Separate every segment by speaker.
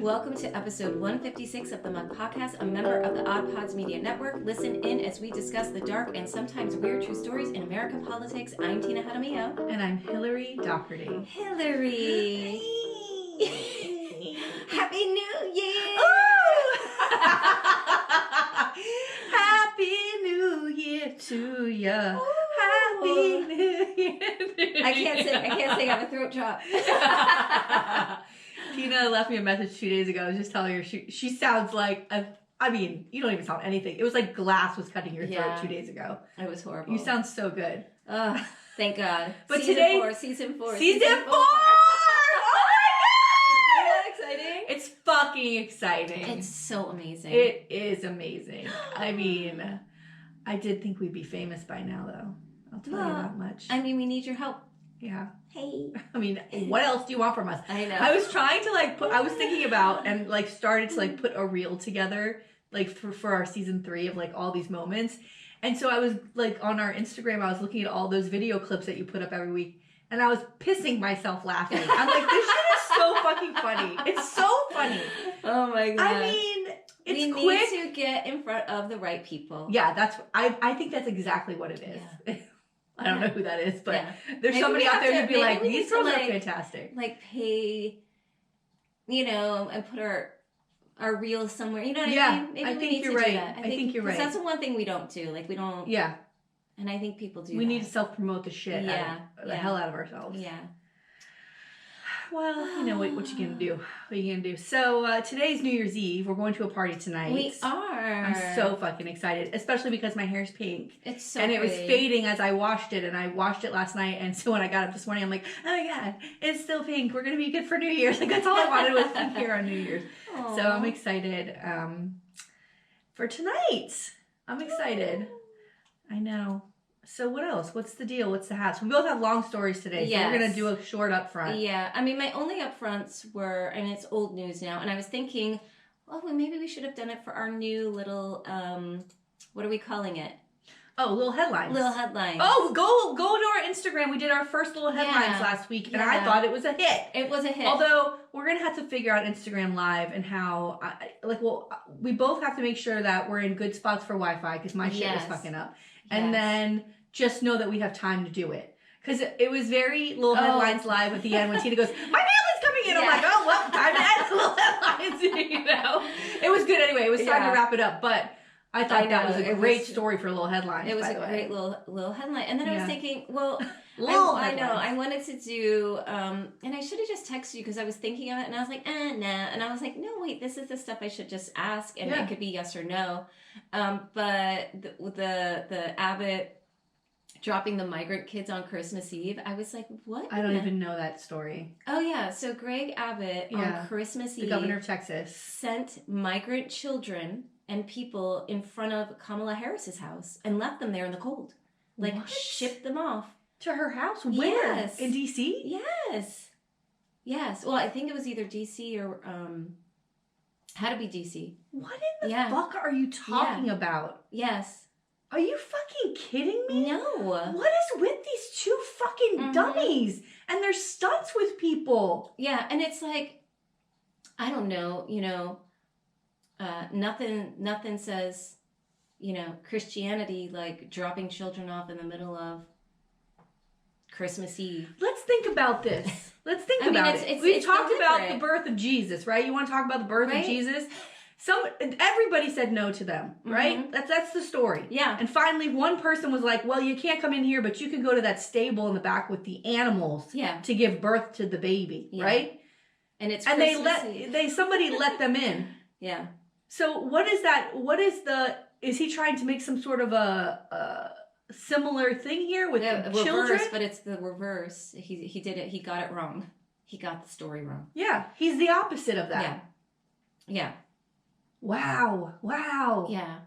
Speaker 1: welcome to episode 156 of the Mug Podcast, a member of the Odd Pods Media Network. Listen in as we discuss the dark and sometimes weird true stories in American politics. I'm Tina Jaramillo.
Speaker 2: And I'm Hillary Doherty.
Speaker 1: Hillary! Happy New Year!
Speaker 2: Happy New Year to ya. Happy New Year to
Speaker 1: I can't sing. I have a throat drop.
Speaker 2: Tina left me a message 2 days ago. I was just telling her she sounds like you don't even sound anything. It was like glass was cutting your throat 2 days ago.
Speaker 1: It was horrible.
Speaker 2: You sound so good.
Speaker 1: Thank God.
Speaker 2: But
Speaker 1: Season four.
Speaker 2: Season 4!
Speaker 1: Exciting.
Speaker 2: It's fucking exciting.
Speaker 1: It's so amazing.
Speaker 2: It is amazing. I mean, I did think we'd be famous by now, though. I'll tell you that much.
Speaker 1: I mean, we need your help.
Speaker 2: Yeah.
Speaker 1: Hey.
Speaker 2: I mean, what else do you want from us?
Speaker 1: I know.
Speaker 2: I was trying to I was thinking about and started to put a reel together for our season 3 of all these moments. And so I was on our Instagram, I was looking at all those video clips that you put up every week. And I was pissing myself laughing. I'm like, this shit is so fucking funny. It's so funny.
Speaker 1: Oh my God.
Speaker 2: I mean, it's
Speaker 1: we
Speaker 2: quick.
Speaker 1: need to get in front of the right people.
Speaker 2: Yeah, I think that's exactly what it is. Yeah. I don't know who that is, but there's
Speaker 1: maybe
Speaker 2: somebody out there who'd be like, these girls are fantastic.
Speaker 1: Pay, and put our reels somewhere. You know what I mean? Maybe
Speaker 2: I think you're right. I think you're right.
Speaker 1: That's the one thing we don't do. We don't.
Speaker 2: Yeah. And
Speaker 1: I think people do.
Speaker 2: We need to self-promote the shit the hell out of ourselves.
Speaker 1: Yeah.
Speaker 2: Well, you know what you gonna do? What are you gonna do? So today's New Year's Eve. We're going to a party tonight.
Speaker 1: We are.
Speaker 2: I'm so fucking excited, especially because my hair's pink.
Speaker 1: It's so
Speaker 2: and it
Speaker 1: pretty.
Speaker 2: was fading as I washed it, and I washed it last night. And so when I got up this morning, I'm like, oh my God, it's still pink. We're gonna be good for New Year's. That's all I wanted was pink hair on New Year's. Aww. So I'm excited for tonight. I'm excited. I know. So what else? What's the deal? What's the hatch? We both have long stories today, so we're going to do a short up front.
Speaker 1: Yeah. I mean, my only upfronts were, and it's old news now, and I was thinking, well, maybe we should have done it for our new little, what are we calling it?
Speaker 2: Oh, little headlines.
Speaker 1: Little headlines.
Speaker 2: Oh, go to our Instagram. We did our first little headlines last week, and I thought it was a hit.
Speaker 1: It was a hit.
Speaker 2: Although, we're going to have to figure out Instagram Live and how, we both have to make sure that we're in good spots for Wi-Fi, because my shit was fucking up. And then just know that we have time to do it. Because it was very little headlines live at the end when Tina goes, my mail is coming in. I'm like, oh, well, time to end the little headlines. It was good anyway. It was time to wrap it up. But I thought that was a great story for a little headline.
Speaker 1: It was a great little headline. And then I was thinking, well,
Speaker 2: I
Speaker 1: know. I wanted to do, and I should have just texted you because I was thinking of it. And I was like, nah. And I was like, no, wait, this is the stuff I should just ask. And it could be yes or no. But the Abbott dropping the migrant kids on Christmas Eve, I was like, what?
Speaker 2: I don't even know that story.
Speaker 1: Oh, yeah. So Greg Abbott on Christmas Eve,
Speaker 2: the governor of Texas,
Speaker 1: sent migrant children and people in front of Kamala Harris's house and left them there in the cold. Shipped them off.
Speaker 2: To her house? Where?
Speaker 1: Yes.
Speaker 2: In D.C.?
Speaker 1: Yes. Well, I think it was either D.C. or, had to be D.C.
Speaker 2: What in the fuck are you talking about?
Speaker 1: Yes.
Speaker 2: Are you fucking kidding me?
Speaker 1: No.
Speaker 2: What is with these two fucking dummies and their stunts with people?
Speaker 1: Yeah, and it's like, I don't know, nothing says, Christianity like dropping children off in the middle of Christmas Eve.
Speaker 2: Let's think about this. Let's think about it. We've talked about the birth of Jesus, right? You want to talk about the birth of Jesus? Everybody said no to them, right? That's the story.
Speaker 1: Yeah.
Speaker 2: And finally, one person was like, well, you can't come in here, but you can go to that stable in the back with the animals to give birth to the baby, right?
Speaker 1: And it's
Speaker 2: somebody let them in.
Speaker 1: Yeah.
Speaker 2: So what is that? Is he trying to make some sort of a similar thing here with the children?
Speaker 1: Reverse, but it's the reverse. He did it. He got it wrong. He got the story wrong.
Speaker 2: Yeah. He's the opposite of that.
Speaker 1: Yeah.
Speaker 2: Wow.
Speaker 1: Yeah.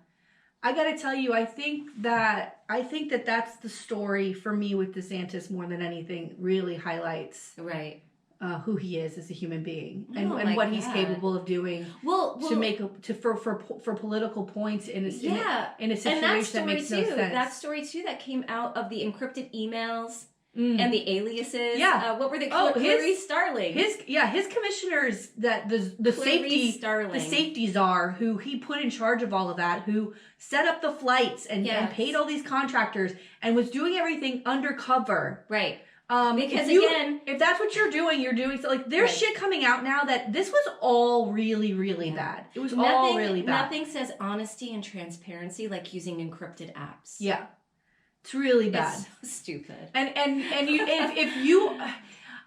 Speaker 2: I got to tell you, I think that that's the story for me with DeSantis more than anything. Really highlights who he is as a human being and what he's capable of doing. For political points in a situation that makes no sense.
Speaker 1: That story too that came out of the encrypted emails and the aliases.
Speaker 2: Yeah.
Speaker 1: What were they called? Clarice Starling.
Speaker 2: His commissioners, that the safety czar, who he put in charge of all of that, who set up the flights and paid all these contractors and was doing everything undercover.
Speaker 1: Right.
Speaker 2: Because if that's what you're doing so like there's shit coming out now that this was all really, really bad. It was all really bad.
Speaker 1: Nothing says honesty and transparency like using encrypted apps.
Speaker 2: Yeah. It's really bad.
Speaker 1: It's so stupid.
Speaker 2: And you if you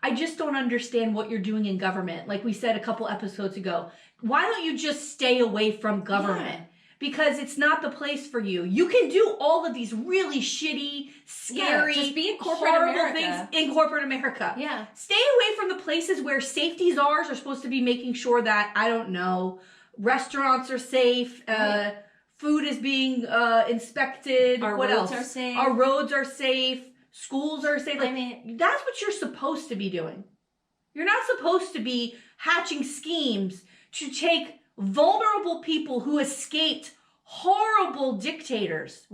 Speaker 2: I just don't understand what you're doing in government. Like we said a couple episodes ago. Why don't you just stay away from government? Yeah. Because it's not the place for you. You can do all of these really shitty, scary,
Speaker 1: just be in corporate America.
Speaker 2: Things in corporate America.
Speaker 1: Yeah.
Speaker 2: Stay away from the places where safety czars are supposed to be making sure that, I don't know, restaurants are safe, food is being inspected.
Speaker 1: Our roads are safe.
Speaker 2: Our roads are safe. Schools are safe. Like,
Speaker 1: I mean,
Speaker 2: that's what you're supposed to be doing. You're not supposed to be hatching schemes to take vulnerable people who escaped horrible dictators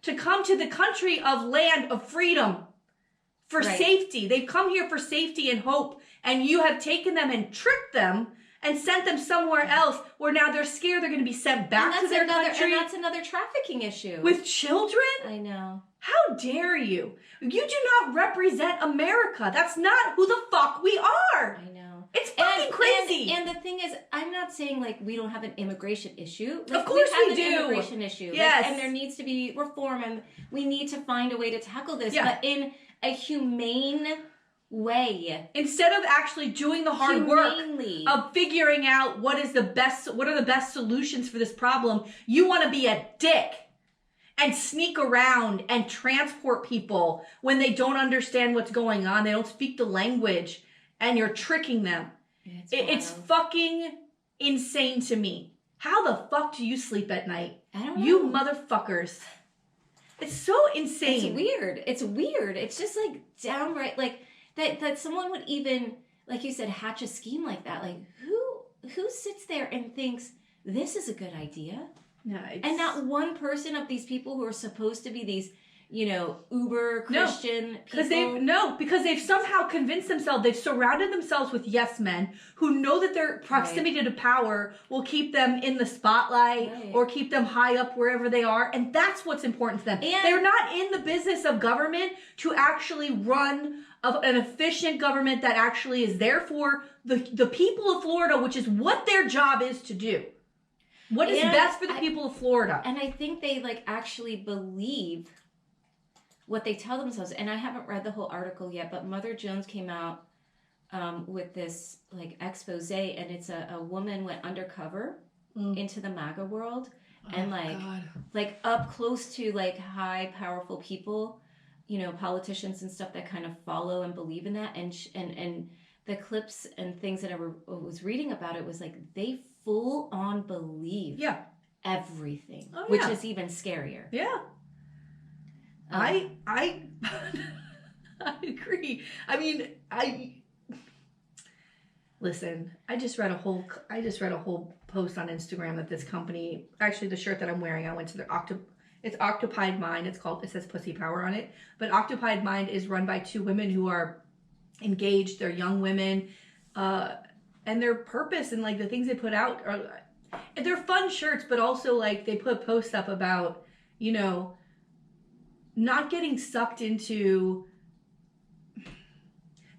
Speaker 2: to come to the country of land of freedom for safety. They've come here for safety and hope, and you have taken them and tricked them and sent them somewhere else where now they're scared they're going to be sent back to their country.
Speaker 1: And that's another trafficking issue.
Speaker 2: With children?
Speaker 1: I know.
Speaker 2: How dare you? You do not represent America. That's not who the fuck we are.
Speaker 1: I know.
Speaker 2: It's fucking crazy.
Speaker 1: And the thing is, I'm not saying like we don't have an immigration issue. Like,
Speaker 2: of course we do.
Speaker 1: We have an immigration issue.
Speaker 2: Yes.
Speaker 1: And there needs to be reform, and we need to find a way to tackle this, but in a humane way.
Speaker 2: Instead of actually doing the hard work of figuring out what are the best solutions for this problem, you want to be a dick and sneak around and transport people when they don't understand what's going on. They don't speak the language. And you're tricking them. It's fucking insane to me. How the fuck do you sleep at night?
Speaker 1: I don't know.
Speaker 2: You motherfuckers. It's so insane.
Speaker 1: It's weird. It's just like downright like that someone would even, like you said, hatch a scheme like that. Like who sits there and thinks this is a good idea?
Speaker 2: No,
Speaker 1: and not one person of these people who are supposed to be these, uber Christian people.
Speaker 2: Because they've somehow convinced themselves, they've surrounded themselves with yes men who know that their proximity to power will keep them in the spotlight or keep them high up wherever they are. And that's what's important to them. And they're not in the business of government to actually run an efficient government that actually is there for the people of Florida, which is what their job is to do. What is best for the people of Florida.
Speaker 1: And I think they actually believe what they tell themselves. And I haven't read the whole article yet, but Mother Jones came out with this expose, and it's a woman went undercover into the MAGA world and up close to high powerful people, politicians and stuff that kind of follow and believe in that. And the clips and things that I was reading about it was they full on believe everything, which is even scarier.
Speaker 2: Yeah. I I agree. I mean, listen. I just read a whole post on Instagram that this company, actually the shirt that I'm wearing, I went to their it's Occupied Mind. It says Pussy Power on it. But Occupied Mind is run by two women who are engaged. They're young women, and their purpose and the things they put out they're fun shirts, but also they put posts up about not getting sucked into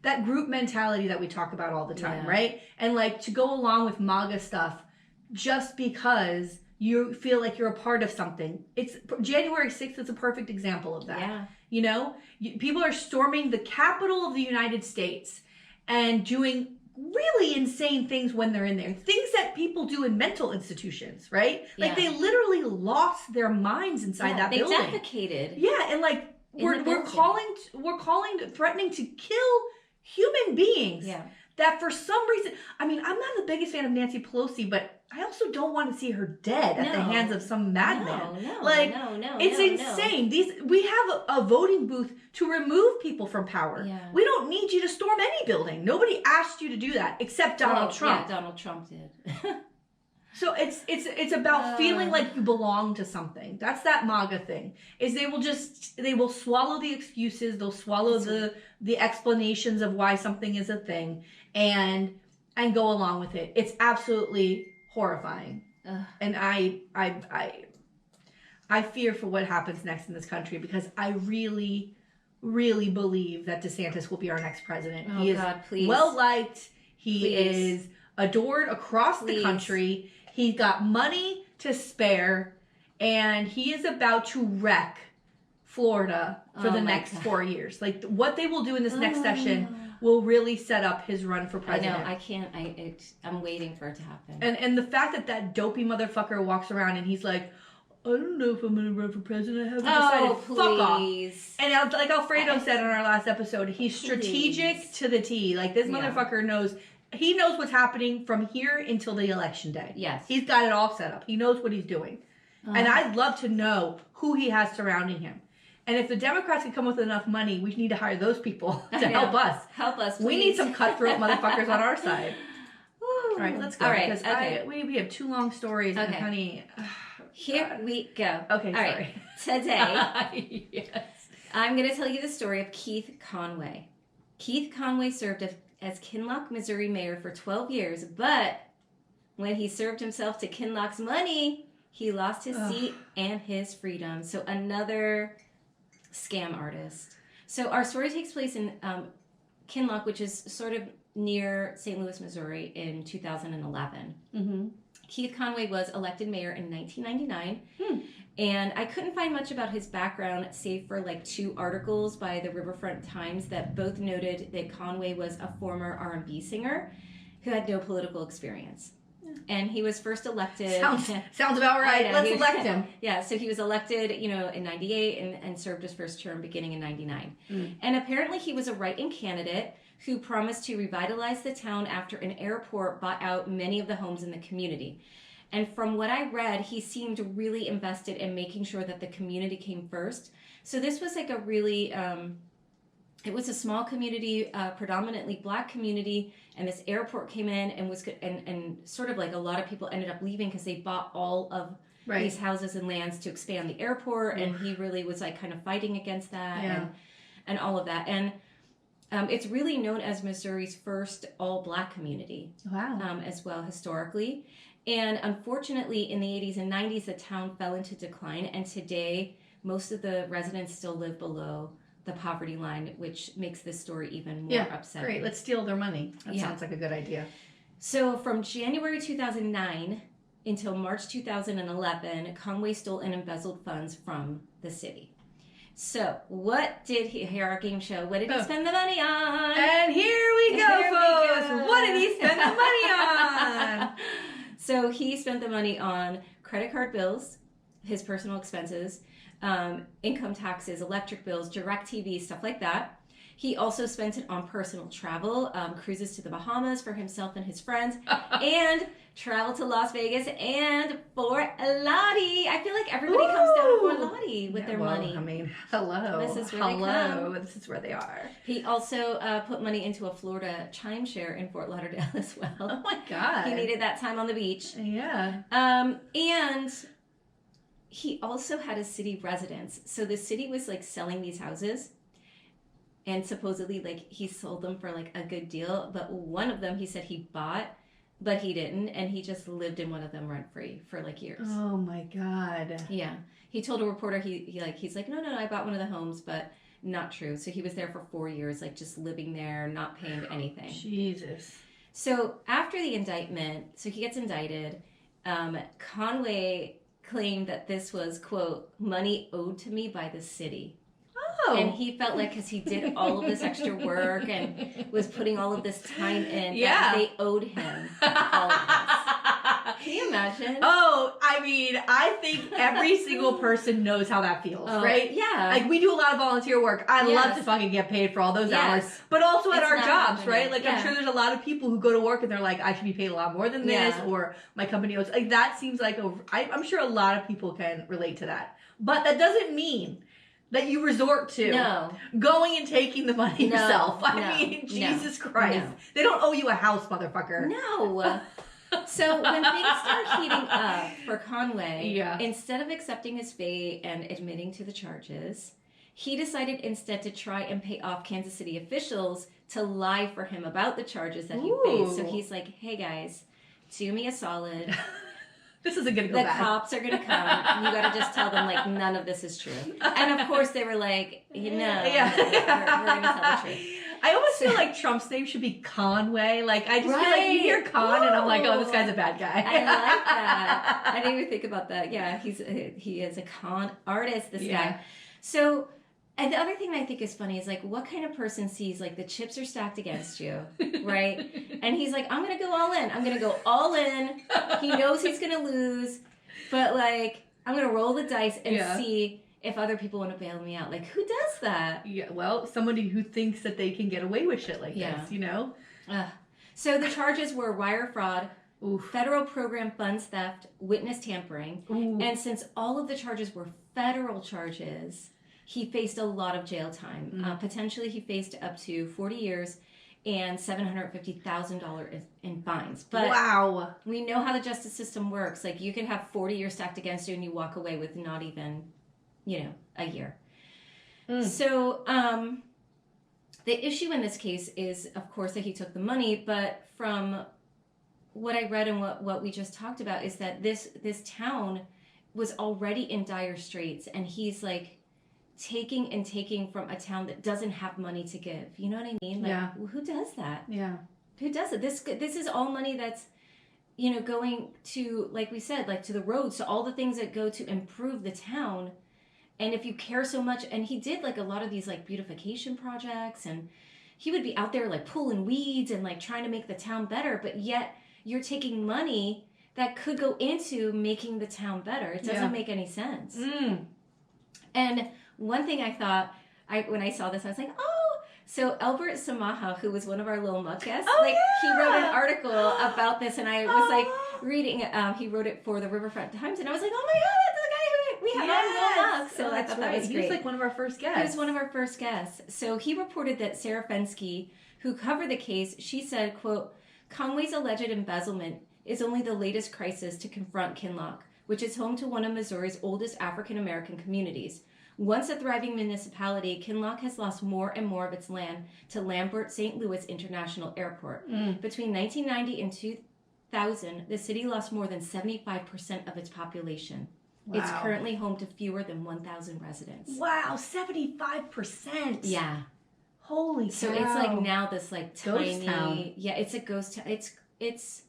Speaker 2: that group mentality that we talk about all the time, right? And to go along with MAGA stuff just because you feel like you're a part of something. It's January 6th is a perfect example of that. Yeah. People are storming the Capitol of the United States and doing really insane things when they're in there. Things that people do in mental institutions, right? They literally lost their minds inside that building.
Speaker 1: They defecated.
Speaker 2: Yeah, and we're threatening to kill human beings. Yeah. That for some reason, I mean, I'm not the biggest fan of Nancy Pelosi, but I also don't want to see her dead at the hands of some madman. No, it's insane. We have a voting booth to remove people from power. Yeah. We don't need you to storm any building. Nobody asked you to do that except Donald Trump.
Speaker 1: Yeah, Donald Trump did.
Speaker 2: So it's about feeling like you belong to something. That's that MAGA thing. Is they will swallow the excuses, they'll swallow the explanations of why something is a thing and go along with it. It's absolutely horrifying. And I fear for what happens next in this country because I really, really believe that DeSantis will be our next president.
Speaker 1: Oh,
Speaker 2: he is
Speaker 1: God, please.
Speaker 2: well liked. He is adored across the country. He's got money to spare, and he is about to wreck Florida for the next 4 years. Like, what they will do in this next session will really set up his run for president.
Speaker 1: I know. I can't. I'm waiting for it to happen.
Speaker 2: And the fact that dopey motherfucker walks around and he's like, I don't know if I'm going to run for president. I haven't decided.
Speaker 1: Please.
Speaker 2: Fuck off. And like Alfredo said on our last episode, he's strategic to the T. Like, this motherfucker knows. He knows what's happening from here until the election day.
Speaker 1: Yes.
Speaker 2: He's got it all set up. He knows what he's doing. And I'd love to know who he has surrounding him. And if the Democrats can come with enough money, we need to hire those people to help us.
Speaker 1: Help us, please.
Speaker 2: We need some cutthroat motherfuckers on our side.
Speaker 1: Woo.
Speaker 2: All right, let's go.
Speaker 1: All right,
Speaker 2: because we have 2 long stories, and honey...
Speaker 1: Here we go.
Speaker 2: Okay,
Speaker 1: all
Speaker 2: sorry.
Speaker 1: Right. Today,
Speaker 2: yes.
Speaker 1: I'm going to tell you the story of Keith Conway. Keith Conway served as Kinloch, Missouri mayor for 12 years, but when he served himself to Kinloch's money, he lost his seat and his freedom. So another scam artist. So our story takes place in Kinloch, which is sort of near St. Louis, Missouri, in 2011. Mm-hmm. Keith Conway was elected mayor in 1999, and I couldn't find much about his background save for like 2 articles by the Riverfront Times that both noted that Conway was a former R&B singer who had no political experience. And he was first elected...
Speaker 2: Sounds about right. Let's elect him.
Speaker 1: Yeah, so he was elected, in 98 and served his first term beginning in 99. And apparently he was a write-in candidate who promised to revitalize the town after an airport bought out many of the homes in the community. And from what I read, he seemed really invested in making sure that the community came first. So this was like a really, it was a small community, predominantly Black community, and this airport came in and was and sort of like a lot of people ended up leaving because they bought all of these houses and lands to expand the airport, and he really was like kind of fighting against that and all of that. And it's really known as Missouri's first all-Black community. Wow. As well, historically. And unfortunately, in the 80s and 90s, the town fell into decline. And today, most of the residents still live below the poverty line, which makes this story even more upsetting.
Speaker 2: Great. Let's steal their money. That sounds like a good idea.
Speaker 1: So from January 2009 until March 2011, Conway stole and embezzled funds from the city. So, what did here our game show? What did he spend the money on?
Speaker 2: And here we go, folks. What did he spend the money on?
Speaker 1: So, he spent the money on credit card bills, his personal expenses, income taxes, electric bills, DirecTV, stuff like that. He also spent it on personal travel, cruises to the Bahamas for himself and his friends, and travel to Las Vegas and Fort Lottie. I feel like everybody comes down to Fort Lottie with their money.
Speaker 2: I mean, hello.
Speaker 1: This is where they come.
Speaker 2: This is where they are.
Speaker 1: He also put money into a Florida chime share in Fort Lauderdale as well.
Speaker 2: Oh my God.
Speaker 1: He needed that time on the beach.
Speaker 2: Yeah.
Speaker 1: And he also had a city residence. So the city was like selling these houses. And supposedly, like, he sold them for, like, a good deal. But one of them, he said he bought, but he didn't. And he just lived in one of them rent-free for, like, years.
Speaker 2: Oh, my God.
Speaker 1: Yeah. He told a reporter, he's like, no, I bought one of the homes, but not true. So he was there for 4 years, like, just living there, not paying anything.
Speaker 2: Jesus.
Speaker 1: So after the indictment, so he gets indicted, Conway claimed that this was, quote, money owed to me by the city. And he felt like, because he did all of this extra work and was putting all of this time in, that they owed him all of this. Can you imagine?
Speaker 2: Oh, I mean, I think every single person knows how that feels, right?
Speaker 1: Yeah.
Speaker 2: Like, we do a lot of volunteer work. I love to fucking get paid for all those hours. But also at our jobs, right? Like, I'm sure there's a lot of people who go to work and they're like, I should be paid a lot more than this, or my company owes. Like, that seems like, I'm sure a lot of people can relate to that. But that doesn't mean that you resort to going and taking the money yourself. I mean, Jesus Christ.
Speaker 1: No.
Speaker 2: They don't owe you a house, motherfucker.
Speaker 1: No. So when things start heating up for Conway,
Speaker 2: Yeah.
Speaker 1: instead of accepting his fate and admitting to the charges, he decided instead to try and pay off Kansas City officials to lie for him about the charges that he faced. So he's like, hey guys, do me a solid.
Speaker 2: This isn't going to go
Speaker 1: the
Speaker 2: bad.
Speaker 1: The cops are going to come. You got to just tell them, like, none of this is true. And, of course, they were like, we're going to tell the truth.
Speaker 2: I almost feel like Trump's name should be Conway. Like, I just feel like you hear Con and I'm like, oh, this guy's a bad guy.
Speaker 1: I like that. I didn't even think about that. Yeah, he is a con artist, this guy. So... And the other thing I think is funny is, like, what kind of person sees, like, the chips are stacked against you, right? And he's like, I'm going to go all in. I'm going to go all in. He knows he's going to lose. But, like, I'm going to roll the dice and see if other people want to bail me out. Like, who does that?
Speaker 2: Yeah, well, somebody who thinks that they can get away with shit like this, you know?
Speaker 1: So the charges were wire fraud, federal program funds theft, witness tampering. And since all of the charges were federal charges... He faced a lot of jail time. Potentially, he faced up to 40 years and $750,000 in fines. But
Speaker 2: wow.
Speaker 1: We know how the justice system works. Like, you can have 40 years stacked against you and you walk away with not even, a year. So, the issue in this case is, of course, that he took the money. But from what I read and what we just talked about is that this town was already in dire straits. And he's, like... taking from a town that doesn't have money to give. You know what I mean? Like, who does that?
Speaker 2: Yeah.
Speaker 1: Who does it? This is all money that's, going to, like we said, like to the roads, to all the things that go to improve the town. And if you care so much, and he did like a lot of these like beautification projects, and he would be out there like pulling weeds and like trying to make the town better, but yet you're taking money that could go into making the town better. It doesn't make any sense. And one thing I thought, when I saw this, I was like, oh, so Albert Samaha, who was one of our little muck guests, he wrote an article about this, and I was like reading it. He wrote it for the Riverfront Times, and I was like, oh my God, that's the guy who we had on Little Muck. So I thought that was great.
Speaker 2: He was like one of our first guests.
Speaker 1: He was one of our first guests. So he reported that Sarah Fensky, who covered the case, she said, quote, Conway's alleged embezzlement is only the latest crisis to confront Kinloch, which is home to one of Missouri's oldest African-American communities. Once a thriving municipality, Kinloch has lost more and more of its land to Lambert St. Louis International Airport. Between 1990 and 2000, the city lost more than 75% of its population. Wow. It's currently home to fewer than 1,000 residents.
Speaker 2: Wow, 75%.
Speaker 1: Yeah.
Speaker 2: Holy cow.
Speaker 1: So it's like now this like tiny
Speaker 2: ghost town.
Speaker 1: Yeah, it's a ghost town. It's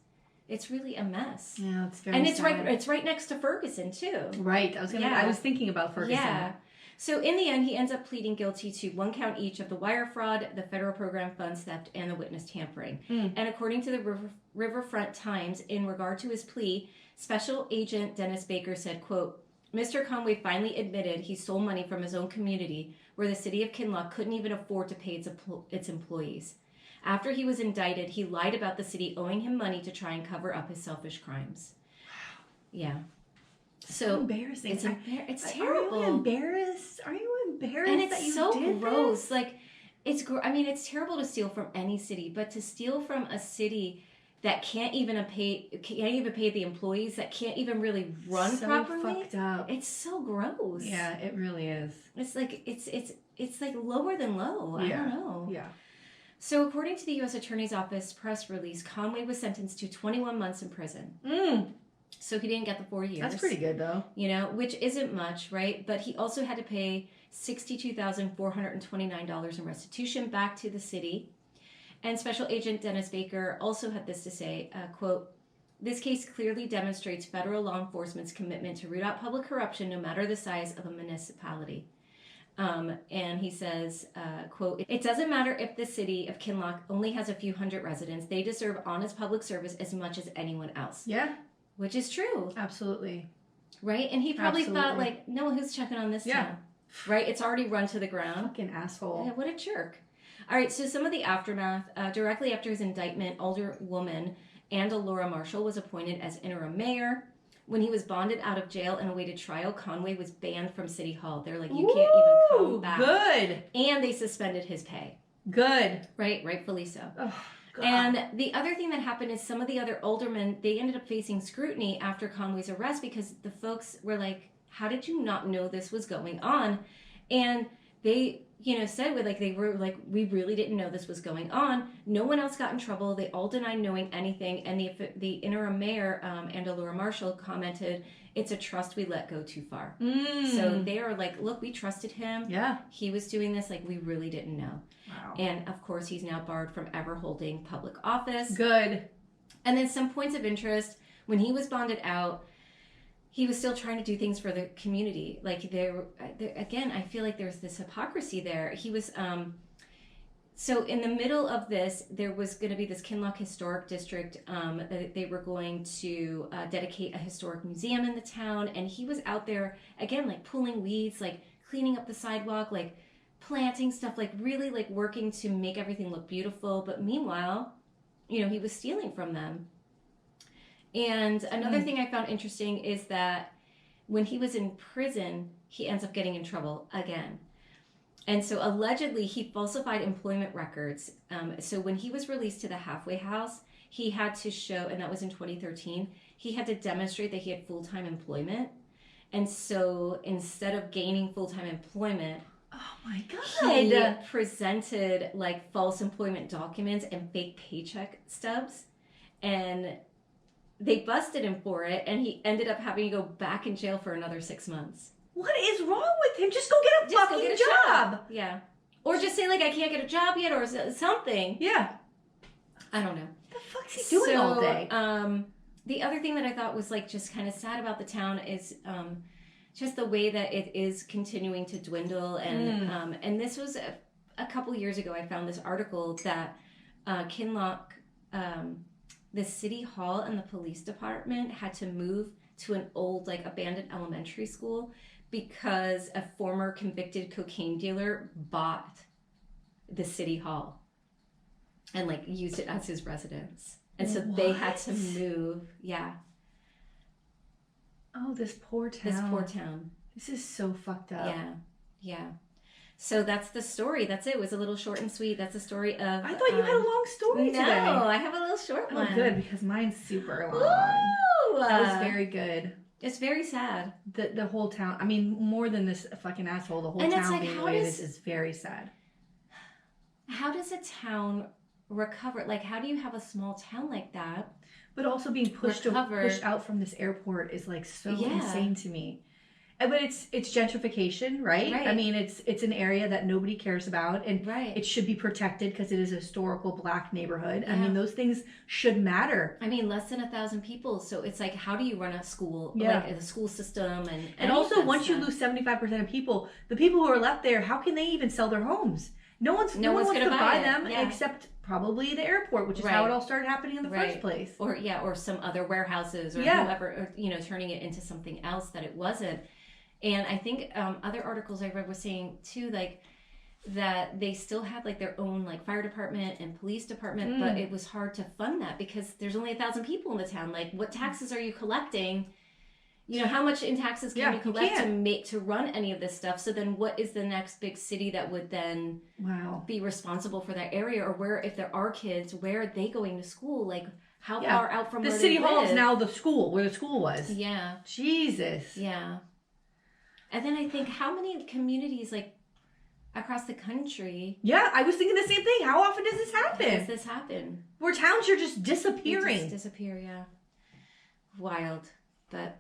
Speaker 1: really a mess.
Speaker 2: Yeah, it's very
Speaker 1: And
Speaker 2: sad.
Speaker 1: it's right next to Ferguson too.
Speaker 2: Right. I was thinking about Ferguson.
Speaker 1: Yeah. So in the end, he ends up pleading guilty to 1 count each of the wire fraud, the federal program funds theft, and the witness tampering. And according to the Riverfront Times, in regard to his plea, Special Agent Dennis Baker said, quote, Mr. Conway finally admitted he stole money from his own community where the city of Kinloch couldn't even afford to pay its employees. After he was indicted, he lied about the city owing him money to try and cover up his selfish crimes. Wow. Yeah. So
Speaker 2: embarrassing.
Speaker 1: It's terrible.
Speaker 2: Are you embarrassed?
Speaker 1: And it's so gross. This? Like, it's terrible to steal from any city, but to steal from a city that can't even pay the employees, that can't even really run properly.
Speaker 2: Fucked up.
Speaker 1: It's so gross.
Speaker 2: Yeah, it really is.
Speaker 1: It's like it's like lower than low. I don't know.
Speaker 2: Yeah.
Speaker 1: So according to the U.S. Attorney's Office press release, Conway was sentenced to 21 months in prison. So he didn't get the 4 years.
Speaker 2: That's pretty good, though.
Speaker 1: Which isn't much, right? But he also had to pay $62,429 in restitution back to the city. And Special Agent Dennis Baker also had this to say, quote, this case clearly demonstrates federal law enforcement's commitment to root out public corruption no matter the size of a municipality. And he says, quote, it doesn't matter if the city of Kinloch only has a few hundred residents. They deserve honest public service as much as anyone else.
Speaker 2: Yeah.
Speaker 1: Which is true.
Speaker 2: Absolutely.
Speaker 1: Right? And he probably thought, like, no one who's checking on this town. Right? It's already run to the ground.
Speaker 2: Fucking asshole.
Speaker 1: Yeah, what a jerk. All right, so some of the aftermath. Directly after his indictment, Alderwoman Laura Marshall was appointed as interim mayor. When he was bonded out of jail and awaited trial, Conway was banned from City Hall. They're like, you can't even come back.
Speaker 2: Good.
Speaker 1: And they suspended his pay.
Speaker 2: Good.
Speaker 1: Right? Rightfully so.
Speaker 2: God.
Speaker 1: And the other thing that happened is some of the other aldermen, they ended up facing scrutiny after Conway's arrest because the folks were like, how did you not know this was going on? And they, said they were like, we really didn't know this was going on. No one else got in trouble. They all denied knowing anything. And the interim mayor, Andalura Marshall, commented, it's a trust we let go too far. So they are like, look, we trusted him.
Speaker 2: Yeah.
Speaker 1: He was doing this. Like, we really didn't know.
Speaker 2: Wow.
Speaker 1: And of course, he's now barred from ever holding public office.
Speaker 2: Good.
Speaker 1: And then some points of interest, when he was bonded out, he was still trying to do things for the community. Like there again, I feel like there's this hypocrisy there. He was, so in the middle of this, there was going to be this Kinloch Historic District that they were going to dedicate a historic museum in the town. And he was out there, again, like pulling weeds, like cleaning up the sidewalk, like planting stuff, like really like working to make everything look beautiful. But meanwhile, he was stealing from them. And another thing I found interesting is that when he was in prison, he ends up getting in trouble again. And so allegedly he falsified employment records. So when he was released to the halfway house, he had to show, and that was in 2013, he had to demonstrate that he had full-time employment. And so instead of gaining full-time employment,
Speaker 2: oh my God,
Speaker 1: he presented like false employment documents and fake paycheck stubs. And they busted him for it, and he ended up having to go back in jail for another 6 months.
Speaker 2: What is wrong with him? Just go get a fucking job.
Speaker 1: Yeah. Or just say, like, I can't get a job yet, or something.
Speaker 2: Yeah.
Speaker 1: I don't know.
Speaker 2: What the fuck's he doing all day?
Speaker 1: The other thing that I thought was, like, just kind of sad about the town is just the way that it is continuing to dwindle. And this was a couple years ago, I found this article that Kinloch... the city hall and the police department had to move to an old, like, abandoned elementary school because a former convicted cocaine dealer bought the city hall and, like, used it as his residence. And so they had to move. Yeah.
Speaker 2: Oh, this poor town. This is so fucked up.
Speaker 1: Yeah. Yeah. So that's the story. That's it. It was a little short and sweet. That's the story of...
Speaker 2: I thought you had a long story today.
Speaker 1: No, I have a little short one.
Speaker 2: Oh, good, because mine's super long.
Speaker 1: Ooh,
Speaker 2: that was very good.
Speaker 1: It's very sad.
Speaker 2: The whole town, I mean, more than this fucking asshole, the whole town being the way it is very sad.
Speaker 1: How does a town recover? Like, how do you have a small town like that?
Speaker 2: But also being pushed out from this airport is, like, so insane to me. But it's gentrification, right? I mean, it's an area that nobody cares about, and it should be protected because it is a historical Black neighborhood. Yeah. I mean, those things should matter.
Speaker 1: I mean, less than 1,000 people, so it's like, how do you run a school, like a school system,
Speaker 2: and also once you lose 75% of people, the people who are left there, how can they even sell their homes? No one wants to buy them except probably the airport, which is how it all started happening in the first place.
Speaker 1: Or some other warehouses or whoever, turning it into something else that it wasn't. And I think other articles I read were saying too, like, that they still had like their own like fire department and police department, but it was hard to fund that because there's only 1,000 people in the town. Like, what taxes are you collecting? How much in taxes can you collect to run any of this stuff? So then what is the next big city that would then be responsible for that area? Or where, if there are kids, where are they going to school? Like, how far out from
Speaker 2: the
Speaker 1: where
Speaker 2: city
Speaker 1: they
Speaker 2: hall
Speaker 1: live?
Speaker 2: is now the school, where the school was.
Speaker 1: Yeah.
Speaker 2: Jesus.
Speaker 1: Yeah. And then I think, how many communities, like, across the country...
Speaker 2: Yeah, I was thinking the same thing. How often does this
Speaker 1: happen?
Speaker 2: Where towns are just disappearing.
Speaker 1: They just disappear, yeah. Wild, but...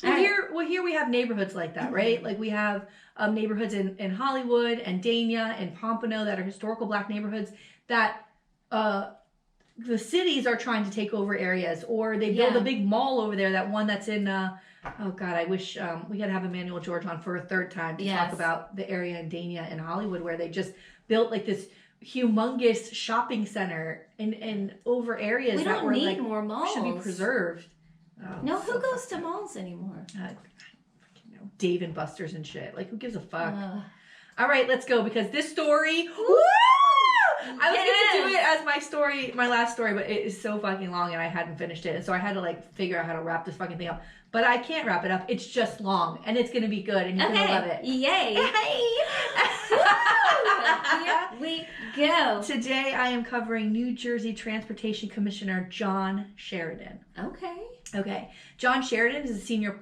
Speaker 2: Well, here we have neighborhoods like that, right? Like, we have neighborhoods in Hollywood and Dania and Pompano that are historical Black neighborhoods that... the cities are trying to take over areas, or they build a big mall over there. That one that's in... oh God, I wish we could have Emmanuel George on for a third time to talk about the area in Dania and Hollywood where they just built like this humongous shopping center and over areas that were like
Speaker 1: more malls.
Speaker 2: Should be preserved.
Speaker 1: Oh, no, who goes to malls anymore?
Speaker 2: Dave and Buster's and shit. Like, who gives a fuck? All right, let's go because this story. Woo! I was gonna do it as my last story, but it is so fucking long and I hadn't finished it, and so I had to like figure out how to wrap this fucking thing up. But I can't wrap it up. It's just long, and it's gonna be good, and you're gonna love it.
Speaker 1: Yay!
Speaker 2: Hey!
Speaker 1: we we go.
Speaker 2: Today I am covering New Jersey Transportation Commissioner John Sheridan. Okay. John Sheridan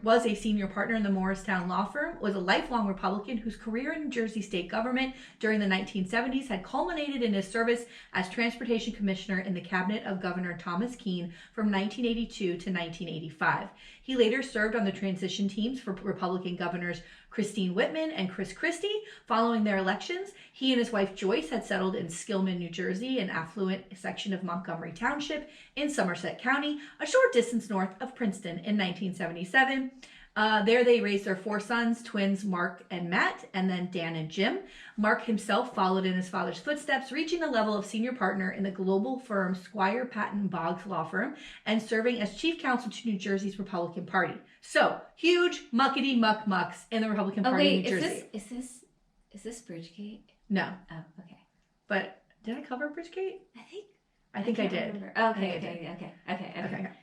Speaker 2: was a senior partner in the Morristown law firm, was a lifelong Republican whose career in New Jersey state government during the 1970s had culminated in his service as Transportation Commissioner in the cabinet of Governor Thomas Kean from 1982 to 1985. He later served on the transition teams for Republican governors Christine Whitman and Chris Christie. Following their elections, he and his wife Joyce had settled in Skillman, New Jersey, an affluent section of Montgomery Township in Somerset County, a short distance north of Princeton, in 1977. There they raised their 4 sons, twins Mark and Matt, and then Dan and Jim. Mark himself followed in his father's footsteps, reaching the level of senior partner in the global firm Squire Patton Boggs Law Firm and serving as chief counsel to New Jersey's Republican Party. So, huge muckety mucks in the Republican Party in New Jersey.
Speaker 1: Is this Bridgegate?
Speaker 2: No.
Speaker 1: Oh, okay.
Speaker 2: But did I cover Bridgegate?
Speaker 1: I
Speaker 2: think I did.
Speaker 1: Remember. Okay.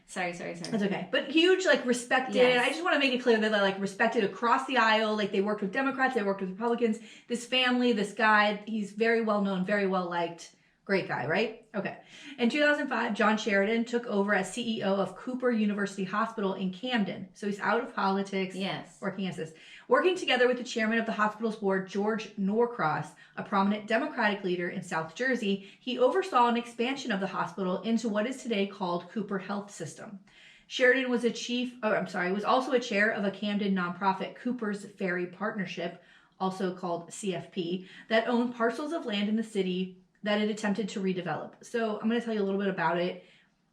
Speaker 1: Sorry.
Speaker 2: That's okay. But huge, respected. Yes. I just want to make it clear that they're, respected across the aisle. They worked with Democrats, they worked with Republicans. This family, this guy, he's very well known, very well liked. Great guy, right? Okay. In 2005, John Sheridan took over as CEO of Cooper University Hospital in Camden. So he's out of politics.
Speaker 1: Yes.
Speaker 2: Working together with the chairman of the hospital's board, George Norcross, a prominent Democratic leader in South Jersey, he oversaw an expansion of the hospital into what is today called Cooper Health System. Sheridan was also a chair of a Camden nonprofit, Cooper's Ferry Partnership, also called CFP, that owned parcels of land in the city that it attempted to redevelop. So I'm going to tell you a little bit about it.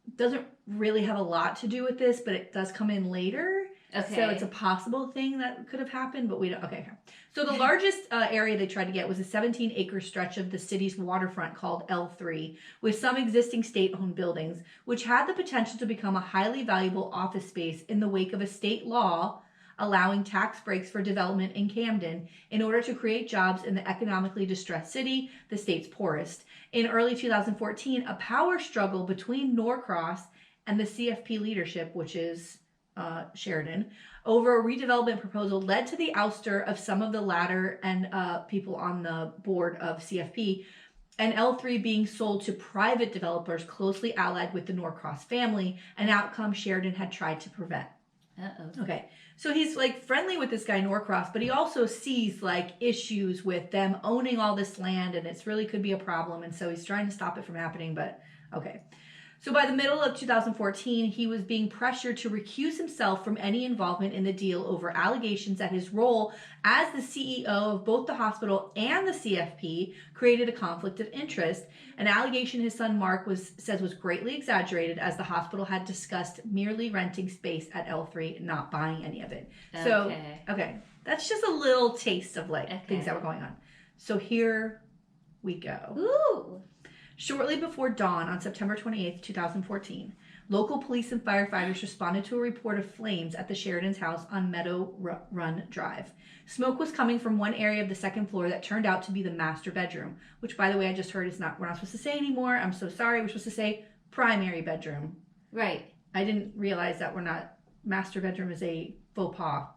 Speaker 2: It doesn't really have a lot to do with this, but it does come in later.
Speaker 1: Okay.
Speaker 2: So it's a possible thing that could have happened, but we don't. Okay. So the largest area they tried to get was a 17-acre stretch of the city's waterfront called L3, with some existing state-owned buildings, which had the potential to become a highly valuable office space in the wake of a state law allowing tax breaks for development in Camden in order to create jobs in the economically distressed city, the state's poorest. In early 2014, a power struggle between Norcross and the CFP leadership, which is Sheridan, over a redevelopment proposal led to the ouster of some of the latter and people on the board of CFP, and L3 being sold to private developers closely allied with the Norcross family, an outcome Sheridan had tried to prevent. Okay, so he's friendly with this guy Norcross, but he also sees issues with them owning all this land, and it's really could be a problem, and so he's trying to stop it from happening. But okay. So by the middle of 2014, he was being pressured to recuse himself from any involvement in the deal over allegations that his role as the CEO of both the hospital and the CFP created a conflict of interest, an allegation his son Mark says was greatly exaggerated, as the hospital had discussed merely renting space at L3, not buying any of it. Okay. That's just a little taste of things that were going on. So here we go.
Speaker 1: Ooh.
Speaker 2: Shortly before dawn on September 28th, 2014, local police and firefighters responded to a report of flames at the Sheridan's house on Meadow Run Drive. Smoke was coming from one area of the second floor that turned out to be the master bedroom, which, by the way, I just heard we're not supposed to say anymore. I'm so sorry. We're supposed to say primary bedroom.
Speaker 1: Right.
Speaker 2: I didn't realize that master bedroom is a faux pas.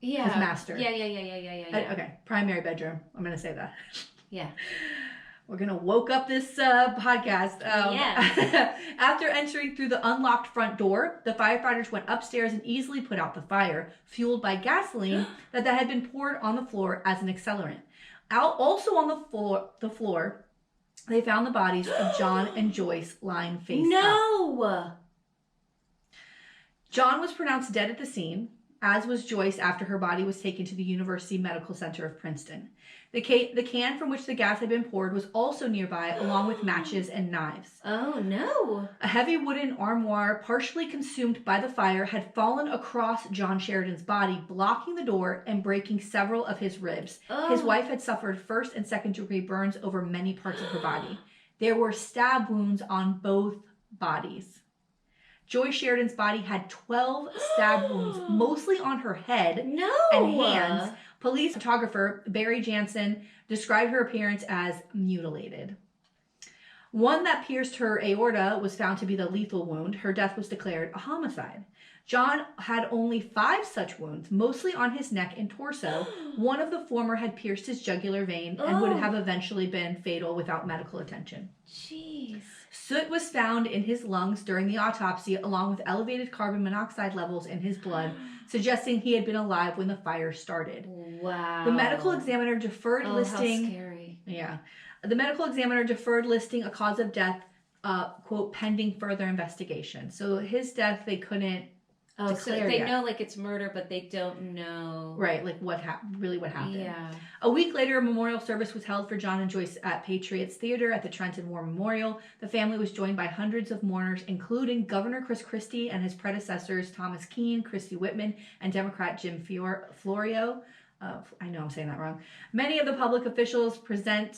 Speaker 1: Yeah.
Speaker 2: It's master.
Speaker 1: Yeah.
Speaker 2: Okay. Primary bedroom. I'm going to say that.
Speaker 1: Yeah.
Speaker 2: We're going to woke up this podcast. After entering through the unlocked front door, the firefighters went upstairs and easily put out the fire, fueled by gasoline that had been poured on the floor as an accelerant. Also on the floor, they found the bodies of John and Joyce lying face up.
Speaker 1: No!
Speaker 2: John was pronounced dead at the scene, as was Joyce after her body was taken to the University Medical Center of Princeton. The can from which the gas had been poured was also nearby, along with matches and knives.
Speaker 1: Oh, no.
Speaker 2: A heavy wooden armoire, partially consumed by the fire, had fallen across John Sheridan's body, blocking the door and breaking several of his ribs.
Speaker 1: Oh.
Speaker 2: His wife had suffered first and second degree burns over many parts of her body. There were stab wounds on both bodies. Joy Sheridan's body had 12 stab wounds, mostly on her head and hands. Police photographer Barry Jansen described her appearance as mutilated. One that pierced her aorta was found to be the lethal wound. Her death was declared a homicide. John had only 5 such wounds, mostly on his neck and torso. One of the former had pierced his jugular vein and would have eventually been fatal without medical attention.
Speaker 1: Jeez.
Speaker 2: Soot was found in his lungs during the autopsy, along with elevated carbon monoxide levels in his blood, suggesting he had been alive when the fire started.
Speaker 1: Wow.
Speaker 2: The medical examiner deferred listing.
Speaker 1: How scary.
Speaker 2: Yeah. The medical examiner deferred listing a cause of death, quote, pending further investigation. So his death, they couldn't declare
Speaker 1: they
Speaker 2: yet.
Speaker 1: know, like, it's murder, but they don't know.
Speaker 2: Right, like what happened.
Speaker 1: Yeah.
Speaker 2: A week later, a memorial service was held for John and Joyce at Patriots Theater at the Trenton War Memorial. The family was joined by hundreds of mourners, including Governor Chris Christie and his predecessors, Thomas Keane, Christy Whitman, and Democrat Jim Florio. I know I'm saying that wrong. Many of the public officials present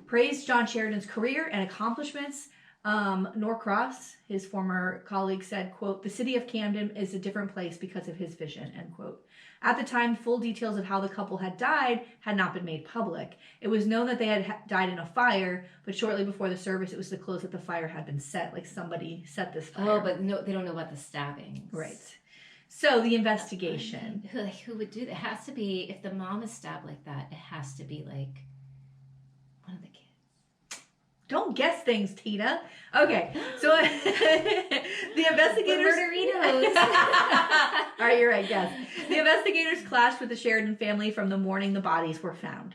Speaker 2: praised John Sheridan's career and accomplishments. Norcross, his former colleague, said, quote, "The city of Camden is a different place because of his vision," end quote. At the time, full details of how the couple had died had not been made public. It was known that they had died in a fire, but shortly before the service, it was disclosed that the fire had been set, like somebody set this fire.
Speaker 1: Oh, but no, they don't know about the stabbings.
Speaker 2: Right. So the investigation.
Speaker 1: Who would do that? It has to be, if the mom is stabbed like that, it has to be like one of the kids.
Speaker 2: Don't guess things, Tina. Okay, so the investigators.
Speaker 1: Murderitos.
Speaker 2: All right, you're right. Yes, the investigators clashed with the Sheridan family from the morning the bodies were found.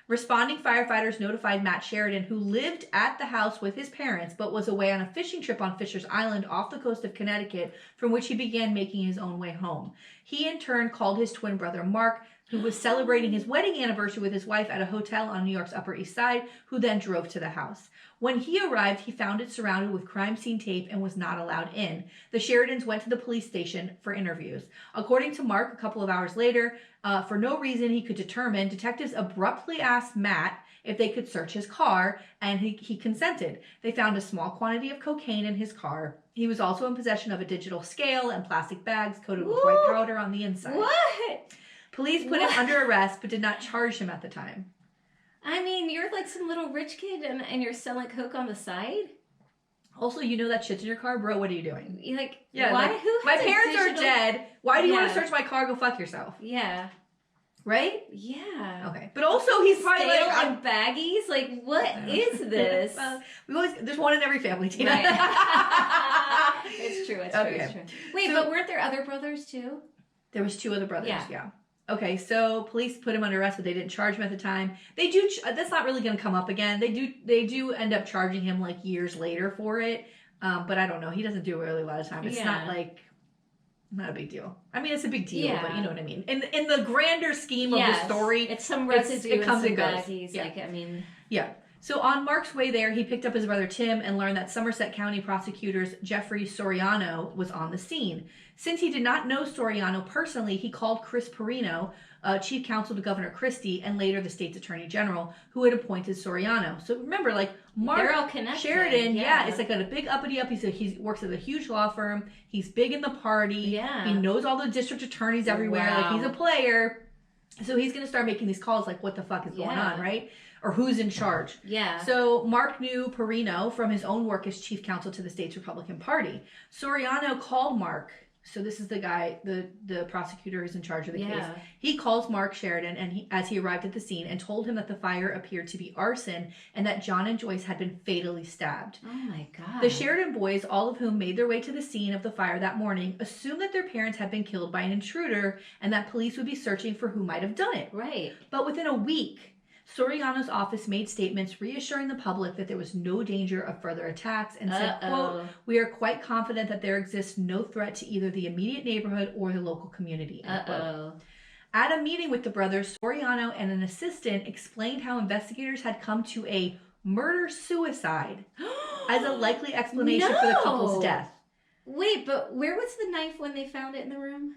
Speaker 2: Responding firefighters notified Matt Sheridan, who lived at the house with his parents but was away on a fishing trip on Fisher's Island off the coast of Connecticut, from which he began making his own way home. He in turn called his twin brother Mark, who was celebrating his wedding anniversary with his wife at a hotel on New York's Upper East Side, who then drove to the house. When he arrived, he found it surrounded with crime scene tape and was not allowed in. The Sheridans went to the police station for interviews. According to Mark, a couple of hours later, for no reason he could determine, detectives abruptly asked Matt if they could search his car, and he consented. They found a small quantity of cocaine in his car. He was also in possession of a digital scale and plastic bags coated with white powder on the inside.
Speaker 1: What?
Speaker 2: Police put him under arrest but did not charge him at the time.
Speaker 1: I mean, you're like some little rich kid and you're selling coke on the side?
Speaker 2: Also, you know that shit's in your car, bro. What are you doing?
Speaker 1: You're like,
Speaker 2: yeah,
Speaker 1: why?
Speaker 2: Like,
Speaker 1: Who?
Speaker 2: My parents are dead. Why do you want to
Speaker 1: Yeah.
Speaker 2: search my car? Go fuck yourself.
Speaker 1: Yeah.
Speaker 2: Right?
Speaker 1: Yeah.
Speaker 2: Okay. But also, he's probably
Speaker 1: Stale
Speaker 2: like,
Speaker 1: and baggies? Like, what is this?
Speaker 2: Well, there's one in every family, Tina.
Speaker 1: Right. It's true. It's true.
Speaker 2: Okay.
Speaker 1: It's true. Wait,
Speaker 2: So-
Speaker 1: but weren't there other brothers too?
Speaker 2: There was 2 other brothers.
Speaker 1: Yeah.
Speaker 2: Yeah. Okay, so police put him under arrest, but they didn't charge him at the time. They do. That's not really going to come up again. They do end up charging him like years later for it. But I don't know. He doesn't do it really a lot of time. It's not like not a big deal. I mean, it's a big deal, but you know what I mean. In the grander scheme of the story,
Speaker 1: it's some residue.
Speaker 2: It comes
Speaker 1: and
Speaker 2: and goes.
Speaker 1: baggies.
Speaker 2: Yeah.
Speaker 1: Like, I mean,
Speaker 2: yeah. So on Mark's way there, he picked up his brother Tim and learned that Somerset County prosecutors Jeffrey Soriano was on the scene. Since he did not know Soriano personally, he called Chris Perino, chief counsel to Governor Christie, and later the state's attorney general, who had appointed Soriano. So remember, like, Mark
Speaker 1: they're all connected.
Speaker 2: Sheridan, it's like a big uppity up. He works at a huge law firm. He's big in the party.
Speaker 1: Yeah.
Speaker 2: He knows all the district attorneys everywhere.
Speaker 1: Wow.
Speaker 2: Like, he's a player. So he's going to start making these calls like, what the fuck is going on, right? Or who's in charge.
Speaker 1: Yeah.
Speaker 2: So Mark knew Perino from his own work as chief counsel to the state's Republican Party. Soriano called Mark. So this is the guy, the prosecutor who's in charge of the case. He calls Mark Sheridan and as he arrived at the scene and told him that the fire appeared to be arson and that John and Joyce had been fatally stabbed.
Speaker 1: Oh my God.
Speaker 2: The Sheridan boys, all of whom made their way to the scene of the fire that morning, assumed that their parents had been killed by an intruder and that police would be searching for who might have done it.
Speaker 1: Right.
Speaker 2: But within a week, Soriano's office made statements reassuring the public that there was no danger of further attacks and said, quote, "We are quite confident that there exists no threat to either the immediate neighborhood or the local community." At a meeting with the brothers, Soriano and an assistant explained how investigators had come to a murder-suicide as a likely explanation for the couple's death.
Speaker 1: Wait, but where was the knife when they found it in the room?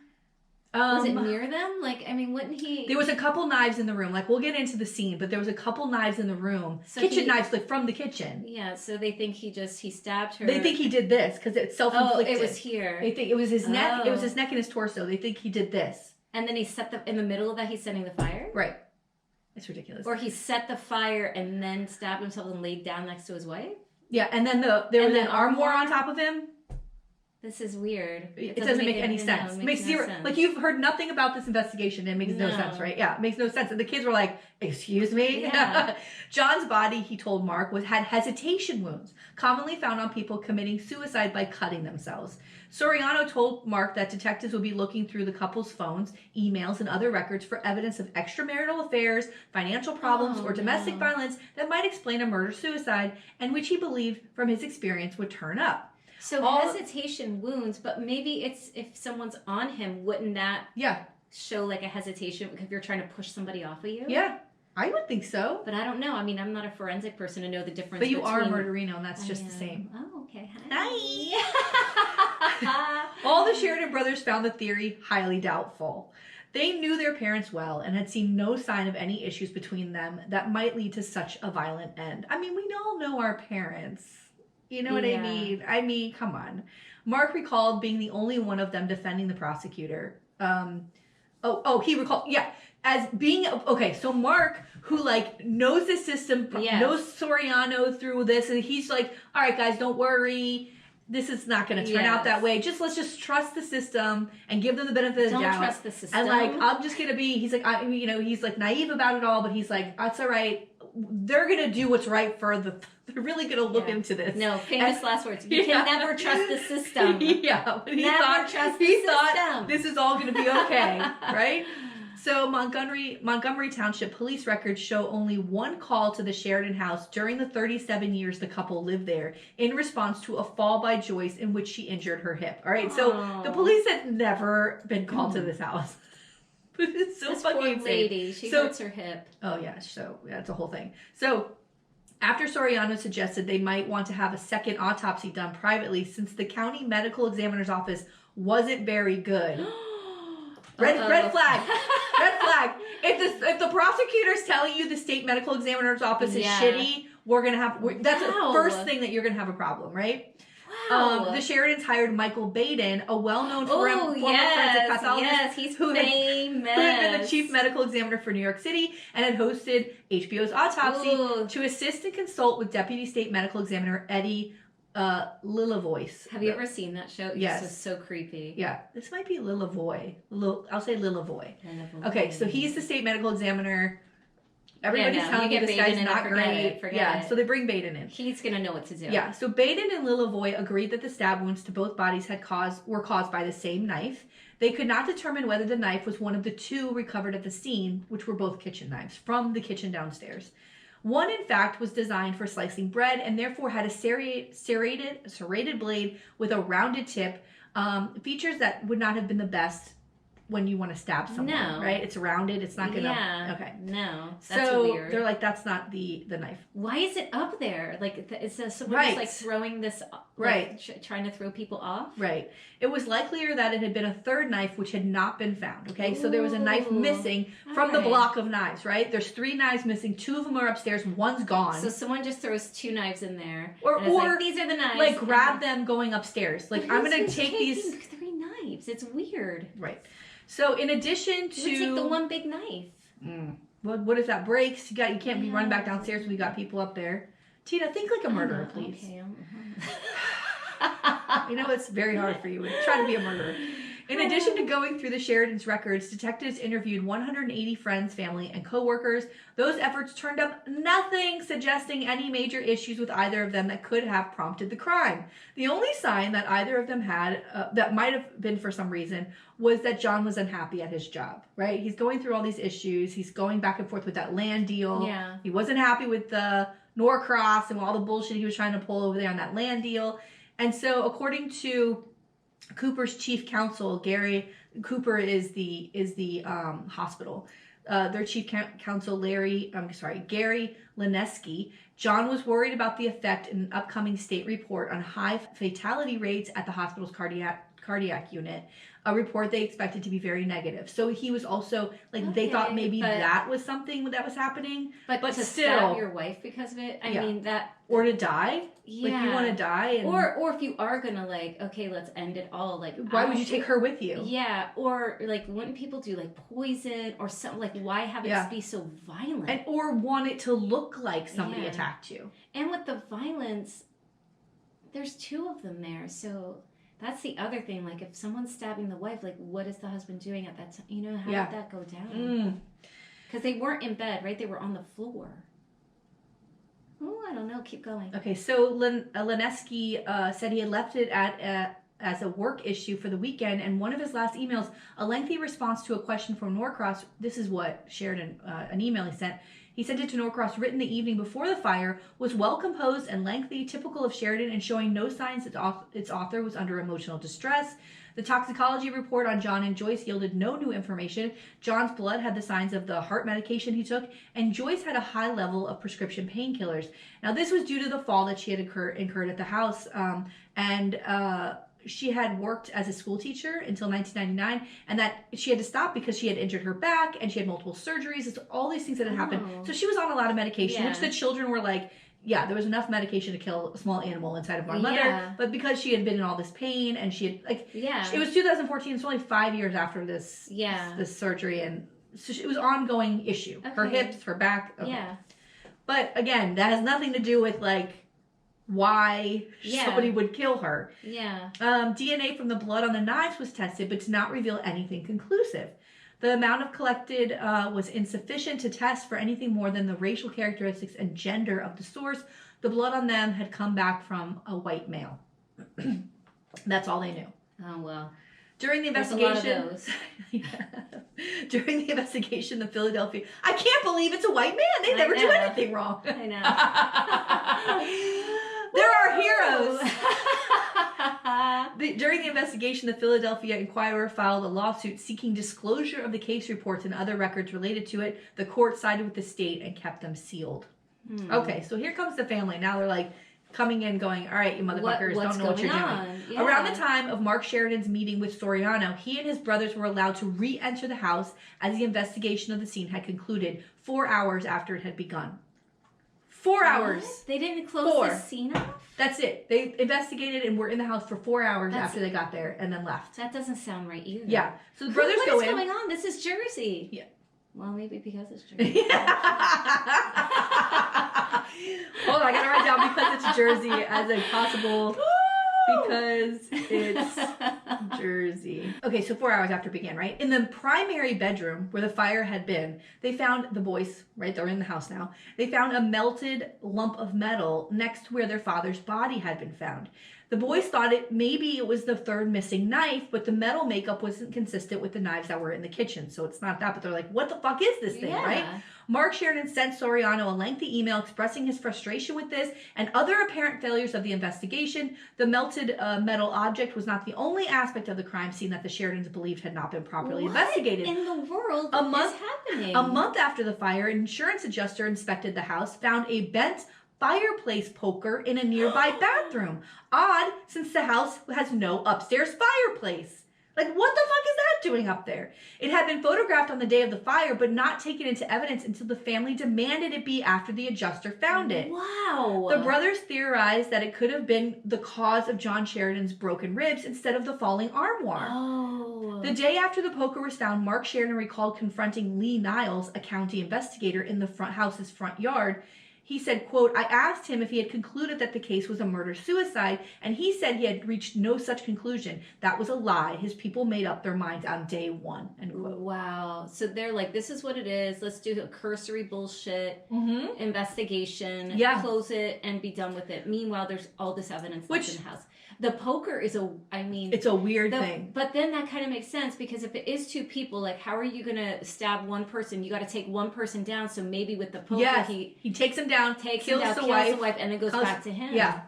Speaker 1: Was it near them? Like, I mean, wouldn't he...
Speaker 2: There was a couple knives in the room. Like, we'll get into the scene, but there was a couple knives in the room.
Speaker 1: So
Speaker 2: kitchen knives, like, from the kitchen.
Speaker 1: Yeah, so they think he stabbed her.
Speaker 2: They think he did this, because it's self-inflicted.
Speaker 1: Oh, it was here.
Speaker 2: They think it was his neck. It was his neck and his torso. They think he did this.
Speaker 1: And then he set in the middle of that, he's setting the fire?
Speaker 2: Right. It's ridiculous.
Speaker 1: Or he set the fire and then stabbed himself and laid down next to his wife?
Speaker 2: Yeah, and then there was an armoire on top of him.
Speaker 1: This is weird.
Speaker 2: It doesn't make any sense. It makes zero sense. Like, you've heard nothing about this investigation. It makes no sense, right? Yeah, it makes no sense. And the kids were like, excuse me? Yeah. John's body, he told Mark, had hesitation wounds, commonly found on people committing suicide by cutting themselves. Soriano told Mark that detectives would be looking through the couple's phones, emails, and other records for evidence of extramarital affairs, financial problems, or domestic violence that might explain a murder-suicide, and which he believed, from his experience, would turn up.
Speaker 1: So hesitation wounds, but maybe it's if someone's on him, wouldn't that show like a hesitation if you're trying to push somebody off of you?
Speaker 2: Yeah, I would think so.
Speaker 1: But I don't know. I mean, I'm not a forensic person to know the difference.
Speaker 2: But you are a murderino, and that's just the same.
Speaker 1: Oh, okay.
Speaker 2: Hi. All the Sheridan brothers found the theory highly doubtful. They knew their parents well and had seen no sign of any issues between them that might lead to such a violent end. I mean, we all know our parents. You know what I mean? I mean, come on. Mark recalled being the only one of them defending the prosecutor. He recalled, as being, okay, so Mark, who, like, knows the system, knows Soriano through this, and he's like, all right, guys, don't worry. This is not going to turn out that way. Let's just trust the system and give them the benefit of the doubt.
Speaker 1: Don't trust the system.
Speaker 2: And, like, I'm just going to be, he's like, he's, like, naive about it all, but he's like, that's all right. They're going to do what's right for they're really going to look into this.
Speaker 1: No, famous last words. You can never trust the system.
Speaker 2: He thought this is all going to be okay, right? So Montgomery Township police records show only one call to the Sheridan house during the 37 years the couple lived there in response to a fall by Joyce in which she injured her hip. All right, so the police had never been called to this house. It's so
Speaker 1: this
Speaker 2: fucking
Speaker 1: poor
Speaker 2: insane.
Speaker 1: lady. She hurts her hip.
Speaker 2: Oh yeah, so that's a whole thing. So after Soriano suggested they might want to have a second autopsy done privately since the county medical examiner's office wasn't very good. Red flag. Red flag. If the prosecutor's telling you the state medical examiner's office is shitty, that's the first thing that you're gonna have a problem, right? Wow. The Sheridans hired Michael Baden, a well-known former forensic pathologist.
Speaker 1: Yes, he's famous.
Speaker 2: Who had been the chief medical examiner for New York City and had hosted HBO's Autopsy to assist and consult with Deputy State Medical Examiner Eddie Lillavoice.
Speaker 1: Have you ever seen that show?
Speaker 2: Yes.
Speaker 1: It's so creepy.
Speaker 2: Yeah. This might be Lillavoy. I'll say Lillavoy. Okay, so he's the state medical examiner. Everybody's telling you this guy's not great.
Speaker 1: Forget it.
Speaker 2: So they bring Baden in.
Speaker 1: He's going to know what to do.
Speaker 2: Yeah, so Baden and Lillavoy agreed that the stab wounds to both bodies were caused by the same knife. They could not determine whether the knife was one of the two recovered at the scene, which were both kitchen knives, from the kitchen downstairs. One, in fact, was designed for slicing bread and therefore had a serrated blade with a rounded tip, features that would not have been the best when you want to stab someone, right? It's rounded. It's not going to...
Speaker 1: Yeah.
Speaker 2: Okay.
Speaker 1: No. That's
Speaker 2: so
Speaker 1: weird.
Speaker 2: They're like, that's not the knife.
Speaker 1: Why is it up there? Like, is someone just like throwing this... Like, trying to throw people off?
Speaker 2: Right. It was likelier that it had been a third knife which had not been found, okay? So there was a knife missing from the block of knives, right? There's 3 knives missing. 2 of them are upstairs. One's gone.
Speaker 1: So someone just throws 2 knives in there.
Speaker 2: Or
Speaker 1: like, these are the knives.
Speaker 2: Like, grab them going upstairs. Like, I'm going to take these...
Speaker 1: 3 knives. It's weird.
Speaker 2: Right. So in addition to...
Speaker 1: You would take the one big knife.
Speaker 2: What if that breaks? You can't be running back downstairs when you got people up there. Tina, think like a murderer, please.
Speaker 1: Okay.
Speaker 2: You know, it's very hard for you. Try to be a murderer. In addition to going through the Sheridans' records, detectives interviewed 180 friends, family, and co-workers. Those efforts turned up nothing suggesting any major issues with either of them that could have prompted the crime. The only sign that either of them had, that might have been for some reason, was that John was unhappy at his job, right? He's going through all these issues. He's going back and forth with that land deal.
Speaker 1: Yeah.
Speaker 2: He wasn't happy with the Norcross and all the bullshit he was trying to pull over there on that land deal. And so according to Cooper's chief counsel, Gary Cooper is the hospital. Their chief counsel, Gary Lineski. John was worried about the effect in an upcoming state report on high fatality rates at the hospital's cardiac cardiac unit, a report they expected to be very negative. So he was also, like, they thought maybe that was something that was happening. But
Speaker 1: to
Speaker 2: still,
Speaker 1: stab your wife because of it, I mean, that...
Speaker 2: Or to die?
Speaker 1: Yeah.
Speaker 2: Like, you want to die? And...
Speaker 1: Or if you are going to, like, okay, let's end it all, like...
Speaker 2: Why would you take her with you?
Speaker 1: Yeah, or, like, wouldn't people do, like, poison or something? Like, why have it be so violent?
Speaker 2: And or want it to look like somebody attacked you.
Speaker 1: And with the violence, there's 2 of them there, so... That's the other thing. Like, if someone's stabbing the wife, like, what is the husband doing at that time? You know, how did that go down? Because they weren't in bed, right? They were on the floor. Oh, I don't know. Keep going.
Speaker 2: Okay, so Lineski said he had left it as a work issue for the weekend, and one of his last emails, a lengthy response to a question from Norcross, this is what Sheridan, an email he sent. He sent it to Norcross, written the evening before the fire, was well composed and lengthy, typical of Sheridan, and showing no signs that its author was under emotional distress. The toxicology report on John and Joyce yielded no new information. John's blood had the signs of the heart medication he took, and Joyce had a high level of prescription painkillers. Now, this was due to the fall that she had incurred at the house, she had worked as a school teacher until 1999, and that she had to stop because she had injured her back and she had multiple surgeries. It's all these things that had happened. So she was on a lot of medication, which the children were like, yeah, there was enough medication to kill a small animal inside of our mother. But because she had been in all this pain and she had, like, it was 2014. It's only 5 years after this surgery. And so it was an ongoing issue. Okay. Her hips, her back. Okay. Yeah. But again, that has nothing to do with, like, why somebody would kill her. Yeah. DNA from the blood on the knives was tested, but did not reveal anything conclusive. The amount of collected was insufficient to test for anything more than the racial characteristics and gender of the source. The blood on them had come back from a white male. That's all they knew.
Speaker 1: Oh, well.
Speaker 2: During the investigation, during the investigation, the Philadelphia, I can't believe it's a white man. They never do anything wrong.
Speaker 1: I know.
Speaker 2: There are heroes. During the investigation, the Philadelphia Inquirer filed a lawsuit seeking disclosure of the case reports and other records related to it. The court sided with the state and kept them sealed. Okay, so here comes the family. Now they're like coming in going, all right, you motherfuckers don't know what you're doing. Yeah. Around the time of Mark Sheridan's meeting with Soriano, he and his brothers were allowed to re-enter the house as the investigation of the scene had concluded 4 hours after it had begun. 4 hours.
Speaker 1: They didn't close the scene off?
Speaker 2: That's it. They investigated and were in the house for 4 hours after they got there and then left.
Speaker 1: That doesn't sound right either.
Speaker 2: Yeah. So the brothers go in.
Speaker 1: What is going on? This is Jersey. Yeah. Well, maybe because it's Jersey.
Speaker 2: Hold on, I gotta write down because it's Jersey as a possible... Because it's Jersey. Okay, so 4 hours after it began, right? In the primary bedroom where the fire had been, they found the boys, right? They're in the house now. They found a melted lump of metal next to where their father's body had been found. The boys thought maybe it was the third missing knife, but the metal makeup wasn't consistent with the knives that were in the kitchen. So it's not that, but they're like, what the fuck is this thing, right? Mark Sheridan sent Soriano a lengthy email expressing his frustration with this and other apparent failures of the investigation. The melted metal object was not the only aspect of the crime scene that the Sheridans believed had not been properly investigated.
Speaker 1: What in the world is happening?
Speaker 2: A month after the fire, an insurance adjuster inspected the house, found a bent fireplace poker in a nearby bathroom. Odd, since the house has no upstairs fireplace. Like, what the fuck is that doing up there? It had been photographed on the day of the fire, but not taken into evidence until the family demanded it be after the adjuster found it.
Speaker 1: Wow.
Speaker 2: The brothers theorized that it could have been the cause of John Sheridan's broken ribs instead of the falling armoire.
Speaker 1: Oh.
Speaker 2: The day after the poker was found, Mark Sheridan recalled confronting Lee Niles, a county investigator, in the house's front yard. He said, quote, I asked him if he had concluded that the case was a murder-suicide, and he said he had reached no such conclusion. That was a lie. His people made up their minds on day one, end quote.
Speaker 1: Wow. So they're like, this is what it is. Let's do a cursory bullshit investigation, close it, and be done with it. Meanwhile, there's all this evidence left in the house. The poker is it's a weird thing.
Speaker 2: But
Speaker 1: then that kind of makes sense because if it is two people, like, how are you going to stab one person? You got to take one person down. So maybe with the poker,
Speaker 2: he takes him down, kills the wife,
Speaker 1: and then goes back to him.
Speaker 2: Yeah.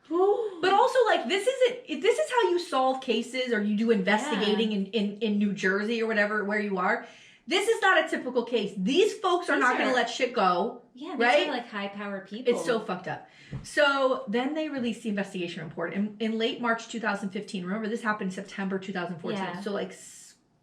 Speaker 2: But also, like, this is how you solve cases or you do investigating in New Jersey or whatever, where you are. This is not a typical case. These folks are not going to let shit go.
Speaker 1: Yeah, these
Speaker 2: right?
Speaker 1: are like high-powered people.
Speaker 2: It's so fucked up. So then they released the investigation report. In late March 2015, remember this happened in September 2014. Yeah. So like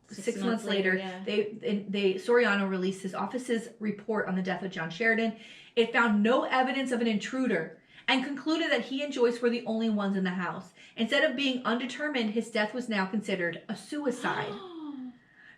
Speaker 2: six months later, they Soriano released his office's report on the death of John Sheridan. It found no evidence of an intruder and concluded that he and Joyce were the only ones in the house. Instead of being undetermined, his death was now considered a suicide.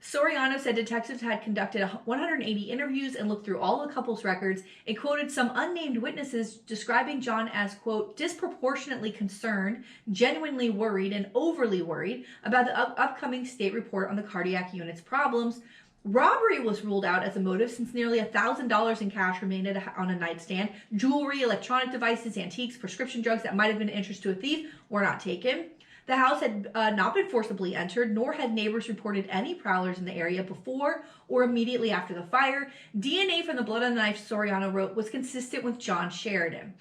Speaker 2: Soriano said detectives had conducted 180 interviews and looked through all the couple's records. It quoted some unnamed witnesses describing John as, quote, disproportionately concerned, genuinely worried, and overly worried about the upcoming state report on the cardiac unit's problems. Robbery was ruled out as a motive since nearly $1,000 in cash remained on a nightstand. Jewelry, electronic devices, antiques, prescription drugs that might have been of interest to a thief were not taken. The house had not been forcibly entered, nor had neighbors reported any prowlers in the area before or immediately after the fire. DNA from the blood on the knife, Soriano wrote, was consistent with John Sheridan.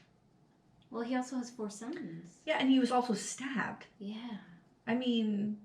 Speaker 1: Well, he also has 4 sons.
Speaker 2: Yeah, and he was also stabbed.
Speaker 1: Yeah.
Speaker 2: I mean,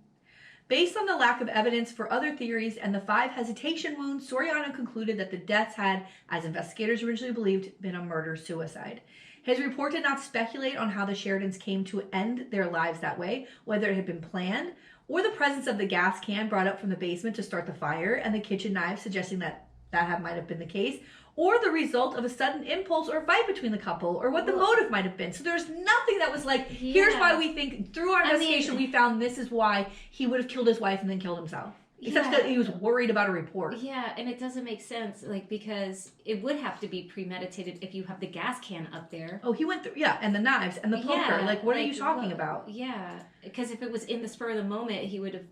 Speaker 2: based on the lack of evidence for other theories and the 5 hesitation wounds, Soriano concluded that the deaths had, as investigators originally believed, been a murder-suicide. His report did not speculate on how the Sheridans came to end their lives that way, whether it had been planned, or the presence of the gas can brought up from the basement to start the fire, and the kitchen knife suggesting that might have been the case, or the result of a sudden impulse or fight between the couple, or what the motive might have been. So there's nothing that was like, here's why we think, through our investigation, we found this is why he would have killed his wife and then killed himself. Except that he was worried about a report.
Speaker 1: Yeah, and it doesn't make sense, like, because it would have to be premeditated if you have the gas can up there.
Speaker 2: Oh, he went through, and the knives and the poker. Like, what are you talking about?
Speaker 1: Yeah, because if it was in the spur of the moment, he would have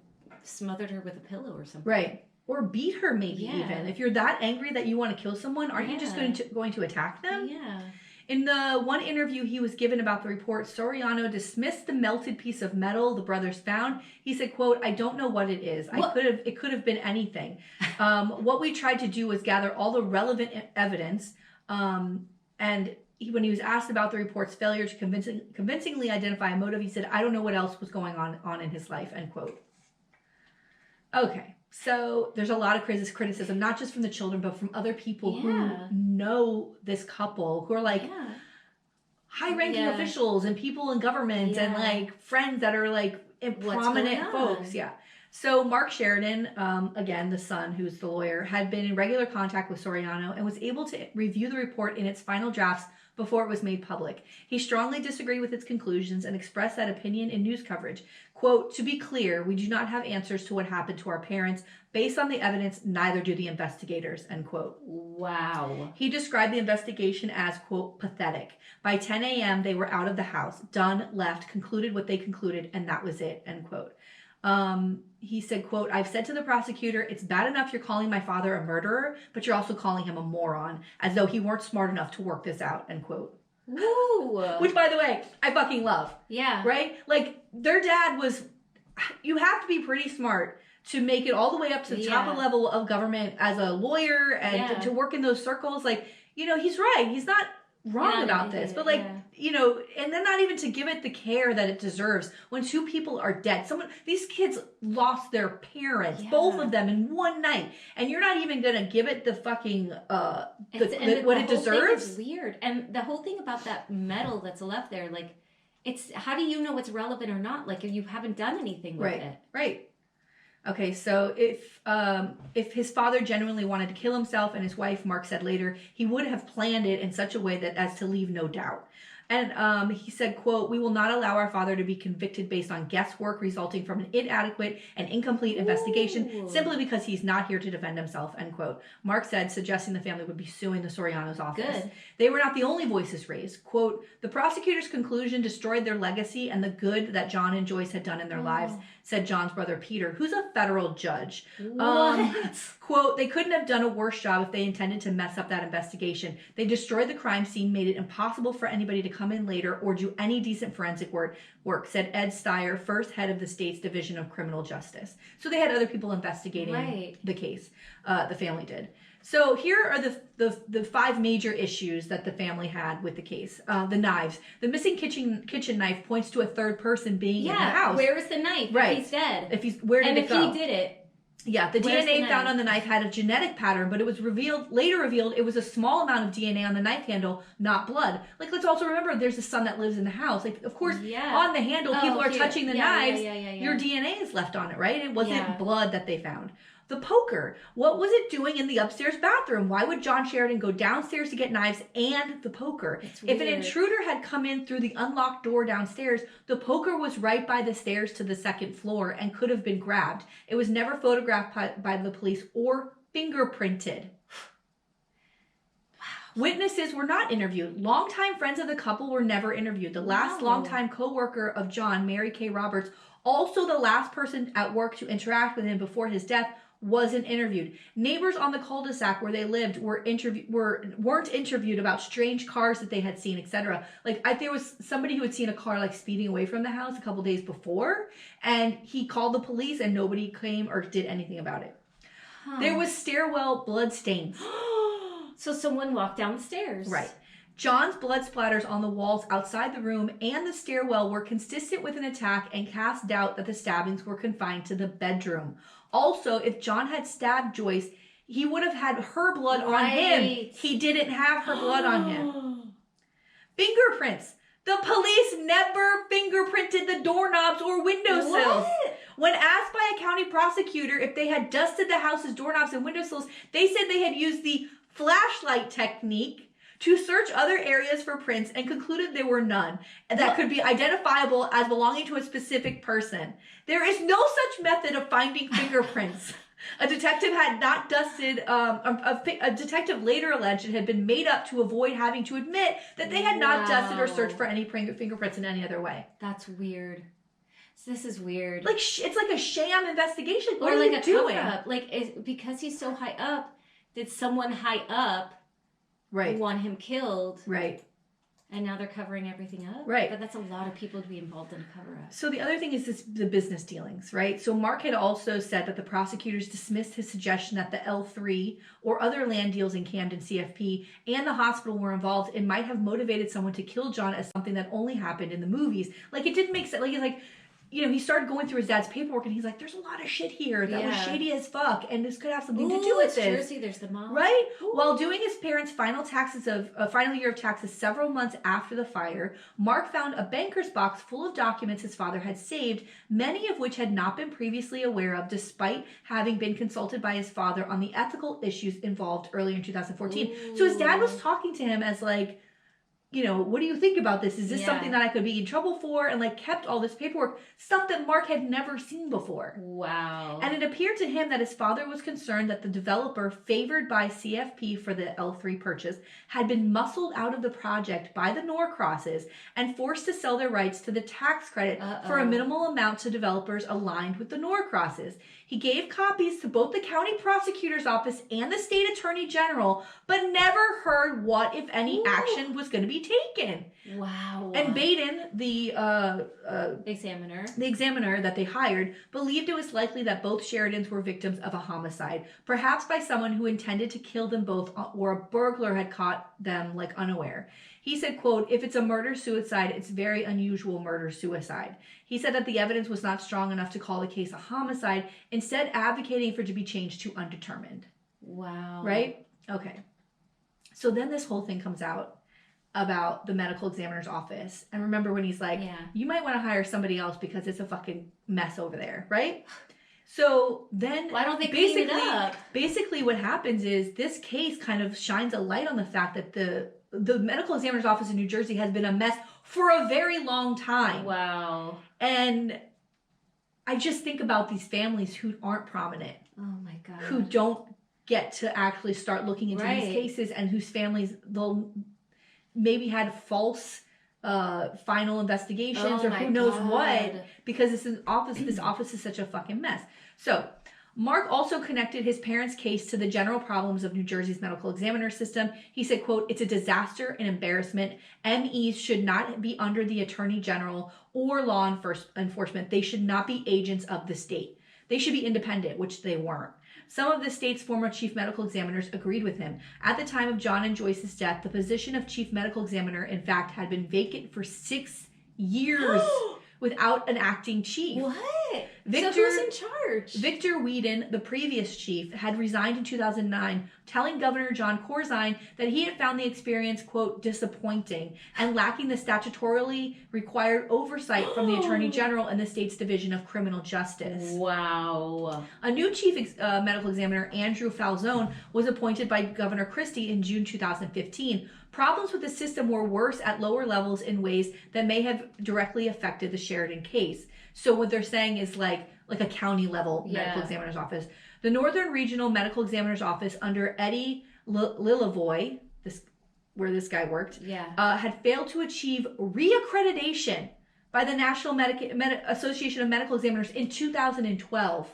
Speaker 1: smothered her with a pillow or something.
Speaker 2: Right. Or beat her, maybe, even. If you're that angry that you want to kill someone, aren't you just going to attack them?
Speaker 1: Yeah.
Speaker 2: In the one interview he was given about the report, Soriano dismissed the melted piece of metal the brothers found. He said, quote, I don't know what it is. It could have been anything. What we tried to do was gather all the relevant evidence. And when he was asked about the report's failure to convincingly identify a motive, he said, I don't know what else was going on in his life, end quote. Okay. So there's a lot of criticism, not just from the children, but from other people who know this couple, who are like high-ranking officials and people in government and like friends that are like prominent folks. Yeah. So Mark Sheridan, again, the son, who's the lawyer, had been in regular contact with Soriano and was able to review the report in its final drafts before it was made public. He strongly disagreed with its conclusions and expressed that opinion in news coverage. Quote, to be clear, we do not have answers to what happened to our parents. Based on the evidence, neither do the investigators, end quote.
Speaker 1: Wow.
Speaker 2: He described the investigation as, quote, pathetic. By 10 a.m., they were out of the house, done, left, concluded what they concluded, and that was it, end quote. He said, quote, I've said to the prosecutor, it's bad enough you're calling my father a murderer, but you're also calling him a moron, as though he weren't smart enough to work this out, end quote.
Speaker 1: Woo!
Speaker 2: Which, by the way, I fucking love.
Speaker 1: Yeah.
Speaker 2: Right? Like, their dad was, you have to be pretty smart to make it all the way up to the top level of government as a lawyer and to work in those circles. Like, you know, he's right. He's not wrong about this. But like, you know, and then not even to give it the care that it deserves when 2 people are dead. These kids lost their parents, both of them in one night. And you're not even going to give it the fucking, what it deserves?
Speaker 1: It's weird. And the whole thing about that metal that's left there, like, it's, how do you know what's relevant or not? Like, if you haven't done anything with it.
Speaker 2: Right. Okay, so if his father genuinely wanted to kill himself and his wife, Mark said later, he would have planned it in such a way that as to leave no doubt. And he said, quote, we will not allow our father to be convicted based on guesswork resulting from an inadequate and incomplete investigation simply because he's not here to defend himself, end quote. Mark said, suggesting the family would be suing the Soriano's office.
Speaker 1: Good.
Speaker 2: They were not the only voices raised. Quote, the prosecutor's conclusion destroyed their legacy and the good that John and Joyce had done in their lives, said John's brother Peter, who's a federal judge. Quote, they couldn't have done a worse job if they intended to mess up that investigation. They destroyed the crime scene, made it impossible for anybody to come in later or do any decent forensic work, said Ed Steyer, first head of the state's Division of Criminal Justice. So they had other people investigating the case. The family did. So here are the 5 major issues that the family had with the case. The knives. The missing kitchen knife points to a third person being in the house.
Speaker 1: Where is the knife?
Speaker 2: Right.
Speaker 1: If he's dead.
Speaker 2: Where did it go?
Speaker 1: And if he did it,
Speaker 2: Yeah, the DNA found on the knife had a genetic pattern, but it was later revealed it was a small amount of DNA on the knife handle, not blood. Like, let's also remember there's a son that lives in the house. Like, of course, on the handle, people are touching the knives. Your DNA is left on it, right? It wasn't blood that they found. The poker. What was it doing in the upstairs bathroom? Why would John Sheridan go downstairs to get knives and the poker? If an intruder had come in through the unlocked door downstairs, the poker was right by the stairs to the second floor and could have been grabbed. It was never photographed by the police or fingerprinted. Wow. Witnesses were not interviewed. Longtime friends of the couple were never interviewed. The last longtime co-worker of John, Mary Kay Roberts, also the last person at work to interact with him before his death, wasn't interviewed. Neighbors on the cul-de-sac where they lived weren't interviewed about strange cars that they had seen, etc. Like, there was somebody who had seen a car like speeding away from the house a couple days before, and he called the police and nobody came or did anything about it. There was stairwell blood stains.
Speaker 1: So someone walked down the stairs.
Speaker 2: Right. John's blood splatters on the walls outside the room and the stairwell were consistent with an attack and cast doubt that the stabbings were confined to the bedroom. Also, if John had stabbed Joyce, he would have had her blood on him. He didn't have her blood on him. Fingerprints. The police never fingerprinted the doorknobs or windowsills. When asked by a county prosecutor if they had dusted the house's doorknobs and windowsills, they said they had used the flashlight technique to search other areas for prints and concluded there were none that could be identifiable as belonging to a specific person. There is no such method of finding fingerprints. A detective had not dusted, a detective later alleged it had been made up to avoid having to admit that they had not dusted or searched for any fingerprints in any other way.
Speaker 1: That's weird. This is weird.
Speaker 2: Like, it's like a sham investigation. What
Speaker 1: or
Speaker 2: are
Speaker 1: like
Speaker 2: you
Speaker 1: a
Speaker 2: doing?
Speaker 1: cover-up. Like, because he's so high up, did someone high up want him killed?
Speaker 2: Right.
Speaker 1: And now they're covering everything up?
Speaker 2: Right.
Speaker 1: But that's a lot of people to be involved in a cover-up.
Speaker 2: So the other thing is the business dealings, right? So Mark had also said that the prosecutors dismissed his suggestion that the L3 or other land deals in Camden CFP and the hospital were involved and might have motivated someone to kill John as something that only happened in the movies. Like, it didn't make sense. Like, it's like, you know, he started going through his dad's paperwork and he's like, there's a lot of shit here that was shady as fuck and this could have something to do with this.
Speaker 1: Jersey, there's the mall.
Speaker 2: Right? Ooh. While doing his parents' final year of taxes several months after the fire, Mark found a banker's box full of documents his father had saved, many of which had not been previously aware of despite having been consulted by his father on the ethical issues involved earlier in 2014. Ooh. So his dad was talking to him as like, you know, what do you think about this? Is this something that I could be in trouble for? And like kept all this paperwork, stuff that Mark had never seen before.
Speaker 1: Wow.
Speaker 2: And it appeared to him that his father was concerned that the developer favored by CFP for the L3 purchase had been muscled out of the project by the Norcrosses and forced to sell their rights to the tax credit for a minimal amount to developers aligned with the Norcrosses. He gave copies to both the county prosecutor's office and the state attorney general, but never heard what, if any, action was going to be taken.
Speaker 1: Wow.
Speaker 2: And Baden, the
Speaker 1: examiner
Speaker 2: that they hired, believed it was likely that both Sheridans were victims of a homicide, perhaps by someone who intended to kill them both or a burglar had caught them like unaware. He said, quote, if it's a murder-suicide, it's very unusual murder-suicide. He said that the evidence was not strong enough to call the case a homicide, instead advocating for it to be changed to undetermined.
Speaker 1: Wow.
Speaker 2: Right? Okay. So then this whole thing comes out about the medical examiner's office. And remember when he's like, you might want to hire somebody else because it's a fucking mess over there, right? So then
Speaker 1: why don't they clean it up?
Speaker 2: Basically what happens is this case kind of shines a light on the fact that the medical examiner's office in New Jersey has been a mess for a very long time.
Speaker 1: Wow.
Speaker 2: And I just think about these families who aren't prominent.
Speaker 1: Oh my God.
Speaker 2: Who don't get to actually start looking into these cases and whose families they'll maybe had false final investigations or who knows what, because this office is such a fucking mess. So Mark also connected his parents' case to the general problems of New Jersey's medical examiner system. He said, quote, it's a disaster and embarrassment. MEs should not be under the attorney general or law enforcement. They should not be agents of the state. They should be independent, which they weren't. Some of the state's former chief medical examiners agreed with him. At the time of John and Joyce's death, the position of chief medical examiner, in fact, had been vacant for 6 years without an acting chief.
Speaker 1: What? shit. So who's in charge?
Speaker 2: Victor Whedon, the previous chief, had resigned in 2009, telling Governor John Corzine that he had found the experience, quote, disappointing and lacking the statutorily required oversight from the Attorney General and the state's Division of Criminal Justice.
Speaker 1: Wow.
Speaker 2: A new chief medical examiner, Andrew Falzone, was appointed by Governor Christie in June 2015. Problems with the system were worse at lower levels in ways that may have directly affected the Sheridan case. So what they're saying is like a county level medical examiner's office. The Northern Regional Medical Examiner's Office under Eddie Lilavoy, where this guy worked, had failed to achieve reaccreditation by the National Association of Medical Examiners in 2012.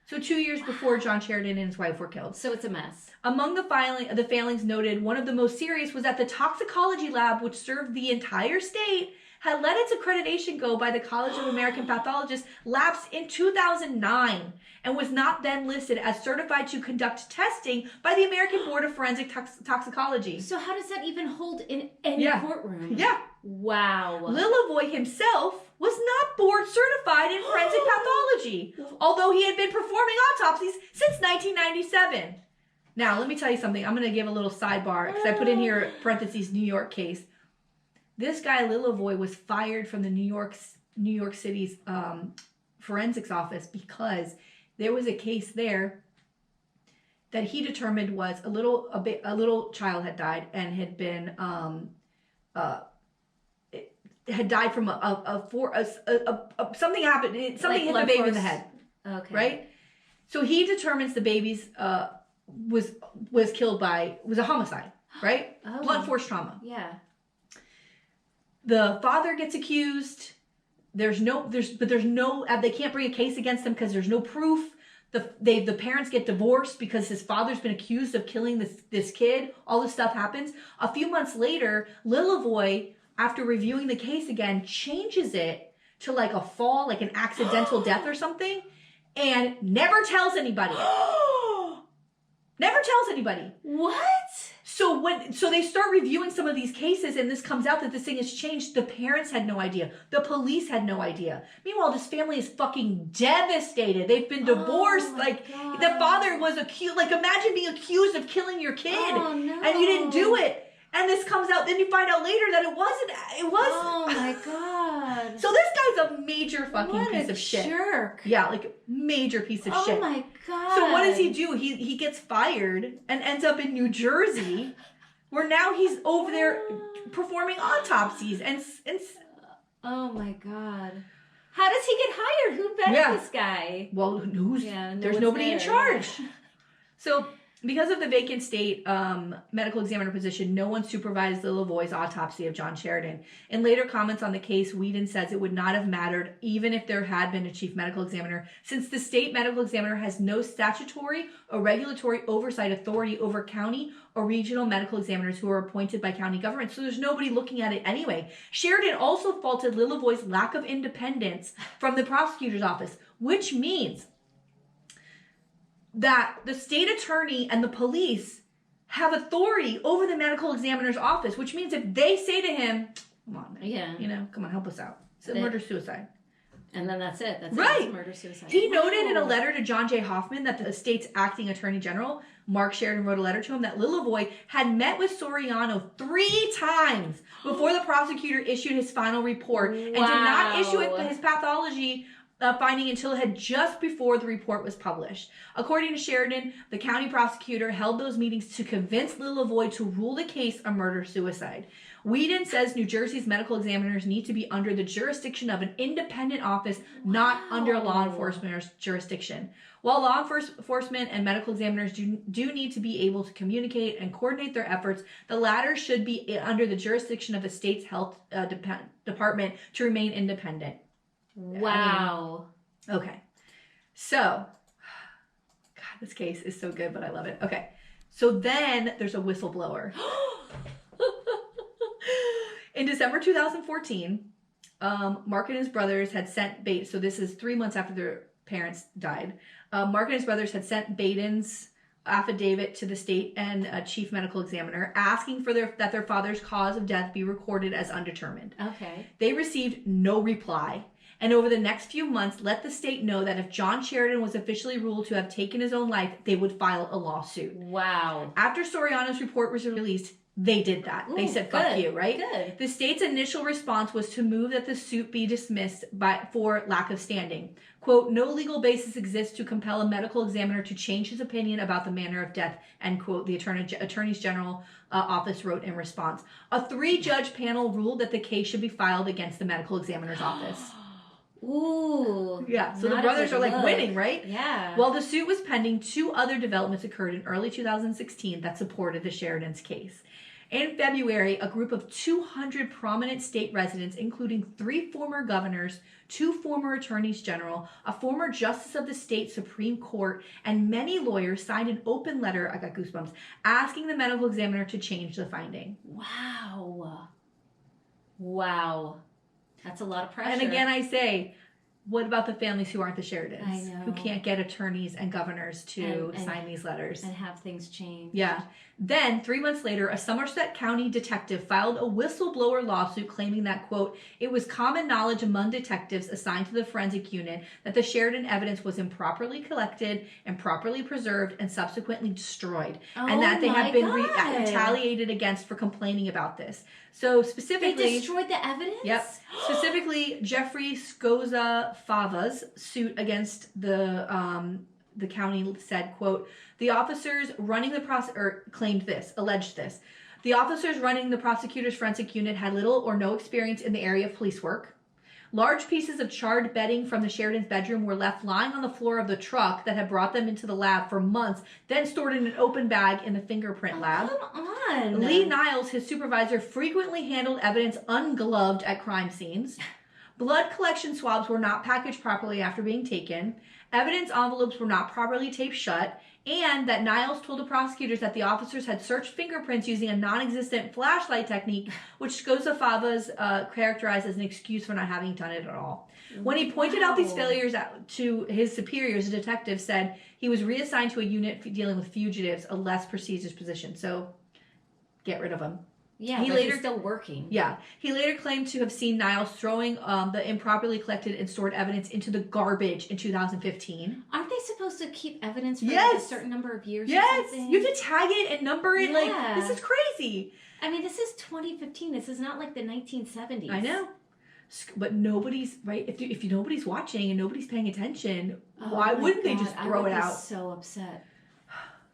Speaker 2: So 2 years before John Sheridan and his wife were killed.
Speaker 1: So it's a mess.
Speaker 2: Among the failings noted, one of the most serious was that the toxicology lab, which served the entire state, had let its accreditation go by the College of American Pathologists lapse in 2009 and was not then listed as certified to conduct testing by the American Board of Forensic Toxicology.
Speaker 1: So how does that even hold in any courtroom?
Speaker 2: Yeah.
Speaker 1: Wow.
Speaker 2: Lilavoy himself was not board certified in forensic pathology, although he had been performing autopsies since 1997. Now, let me tell you something. I'm going to give a little sidebar because I put in here parentheses New York case. This guy Lilavoy was fired from the New York City's forensics office because there was a case there that he determined was a little child had died and had been had died from something happened. Something hit the baby in the head.
Speaker 1: Okay.
Speaker 2: Right. So he determines the baby's was killed was a homicide. Right.
Speaker 1: Oh.
Speaker 2: Blunt force trauma.
Speaker 1: Yeah.
Speaker 2: The father gets accused. They can't bring a case against him because there's no proof. The parents get divorced because his father's been accused of killing this kid. All this stuff happens. A few months later, Lilavoy, after reviewing the case again, changes it to like a fall, like an accidental death or something, and never tells anybody. Never tells anybody.
Speaker 1: What?
Speaker 2: So they start reviewing some of these cases and this comes out that this thing has changed. The parents had no idea. The police had no idea. Meanwhile, this family is fucking devastated. They've been divorced.
Speaker 1: God.
Speaker 2: The father was accused. Like, imagine being accused of killing your kid.
Speaker 1: Oh, no.
Speaker 2: And you didn't do it. And this comes out, then you find out later that it wasn't.
Speaker 1: Oh my God.
Speaker 2: So this guy's a major fucking piece of shit.
Speaker 1: Jerk.
Speaker 2: Yeah, like major piece of shit.
Speaker 1: Oh my God.
Speaker 2: So what does he do? He gets fired and ends up in New Jersey, where now he's over there performing autopsies and
Speaker 1: oh my God. How does he get hired? Who vetted this guy?
Speaker 2: Well, there's nobody in charge. So because of the vacant state medical examiner position, no one supervised Lilavoy's autopsy of John Sheridan. In later comments on the case, Whedon says it would not have mattered even if there had been a chief medical examiner, since the state medical examiner has no statutory or regulatory oversight authority over county or regional medical examiners who are appointed by county government. So there's nobody looking at it anyway. Sheridan also faulted Lilavoy's lack of independence from the prosecutor's office, which means that the state attorney and the police have authority over the medical examiner's office, which means if they say to him, come on, man, come on, help us out. It's a murder-suicide.
Speaker 1: And then that's it. That's
Speaker 2: right.
Speaker 1: It. Murder-suicide.
Speaker 2: He noted in a letter to John J. Hoffman that the state's acting attorney general, Mark Sheridan, wrote a letter to him that Lilavoy had met with Soriano 3 times before the prosecutor issued his final report and did not issue his pathology finding until it had just before the report was published. According to Sheridan, the county prosecutor held those meetings to convince Lilavoy to rule the case a murder-suicide. Whedon says New Jersey's medical examiners need to be under the jurisdiction of an independent office, not under a law enforcement's jurisdiction. While law enforcement and medical examiners do need to be able to communicate and coordinate their efforts, the latter should be under the jurisdiction of a state's health department to remain independent.
Speaker 1: Wow.
Speaker 2: Okay. So, God, this case is so good, but I love it. Okay. So then there's a whistleblower. In December 2014, Mark and his brothers had sent Bates. So this is 3 months after their parents died. Mark and his brothers had sent Baden's affidavit to the state and chief medical examiner asking for that their father's cause of death be recorded as undetermined.
Speaker 1: Okay.
Speaker 2: They received no reply. and over the next few months let the state know that if John Sheridan was officially ruled to have taken his own life, they would file a lawsuit.
Speaker 1: Wow.
Speaker 2: After Soriano's report was released, they did that. They said, fuck you, right?
Speaker 1: Good.
Speaker 2: The state's initial response was to move that the suit be dismissed for lack of standing. Quote, no legal basis exists to compel a medical examiner to change his opinion about the manner of death, end quote, the Attorney's General office wrote in response. A 3-judge panel ruled that the case should be filed against the medical examiner's office.
Speaker 1: Ooh.
Speaker 2: Yeah, so the brothers are like winning, right?
Speaker 1: Yeah.
Speaker 2: While the suit was pending, 2 other developments occurred in early 2016 that supported the Sheridan's case. In February, a group of 200 prominent state residents, including 3 former governors, 2 former attorneys general, a former justice of the state Supreme Court, and many lawyers signed an open letter, I got goosebumps, asking the medical examiner to change the finding.
Speaker 1: Wow. Wow. That's a lot of pressure.
Speaker 2: And again, I say, what about the families who aren't the Sheridans?
Speaker 1: I know.
Speaker 2: Who can't get attorneys and governors to sign these letters.
Speaker 1: And have things change.
Speaker 2: Yeah. Then, 3 months later, a Somerset County detective filed a whistleblower lawsuit claiming that, quote, it was common knowledge among detectives assigned to the forensic unit that the Sheridan evidence was improperly collected, improperly preserved, and subsequently destroyed. And that they have been retaliated against for complaining about this. So specifically...
Speaker 1: They destroyed the evidence?
Speaker 2: Yep. Specifically, Jeffrey Scoza-Fava's suit against the county said, quote, the officers running the alleged this. The officers running the prosecutor's forensic unit had little or no experience in the area of police work. Large pieces of charred bedding from the Sheridan's bedroom were left lying on the floor of the truck that had brought them into the lab for months, then stored in an open bag in the fingerprint lab.
Speaker 1: Come on.
Speaker 2: Lee Niles, his supervisor, frequently handled evidence ungloved at crime scenes. Blood collection swabs were not packaged properly after being taken. Evidence envelopes were not properly taped shut. And that Niles told the prosecutors that the officers had searched fingerprints using a non-existent flashlight technique, which Scoza-Fava's characterized as an excuse for not having done it at all. When he pointed out these failures to his superiors, the detective said he was reassigned to a unit dealing with fugitives, a less prestigious position. So, get rid of him.
Speaker 1: Yeah, he's still working.
Speaker 2: Yeah. He later claimed to have seen Niles throwing the improperly collected and stored evidence into the garbage in 2015.
Speaker 1: Aren't they supposed to keep evidence for like a certain number of years or something?
Speaker 2: You have to tag it and number it. Like, this is crazy.
Speaker 1: I mean, this is 2015. This is not like the 1970s.
Speaker 2: I know. But nobody's, right? If nobody's watching and nobody's paying attention, why wouldn't they just throw it out?
Speaker 1: I would be so upset.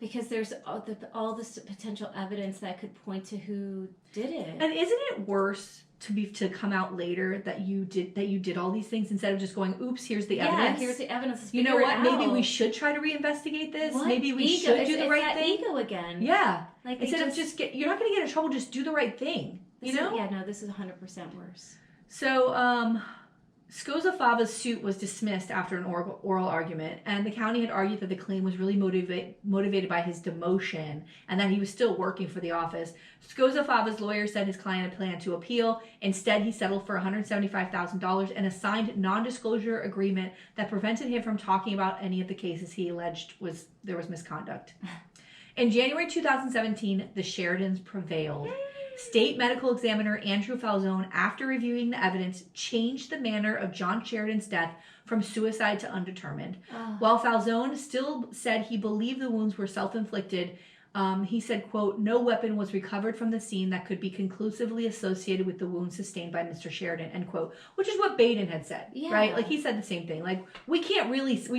Speaker 1: Because there's all this potential evidence that could point to who did it. And
Speaker 2: isn't it worse to come out later that you did all these things instead of just going, oops, here's the evidence.
Speaker 1: Yeah, here's the evidence.
Speaker 2: You know what? Maybe we should try to reinvestigate this.
Speaker 1: What?
Speaker 2: Maybe we should do the right thing.
Speaker 1: Ego again.
Speaker 2: Yeah. Like instead of you're not going to get in trouble. Just do the right thing. You know?
Speaker 1: Yeah. No, this is 100% worse.
Speaker 2: So, Scoza-Fava's suit was dismissed after an oral argument, and the county had argued that the claim was really motivated by his demotion and that he was still working for the office. Scoza-Fava's lawyer said his client had planned to appeal. Instead, he settled for $175,000 and a signed non-disclosure agreement that prevented him from talking about any of the cases he alleged there was misconduct. In January 2017, the Sheridans prevailed. State medical examiner Andrew Falzone, after reviewing the evidence, changed the manner of John Sheridan's death from suicide to undetermined. While Falzone still said he believed the wounds were self-inflicted, he said, quote, no weapon was recovered from the scene that could be conclusively associated with the wounds sustained by Mr. Sheridan, end quote, which is what Baden had said, right? Like, he said the same thing. Like, we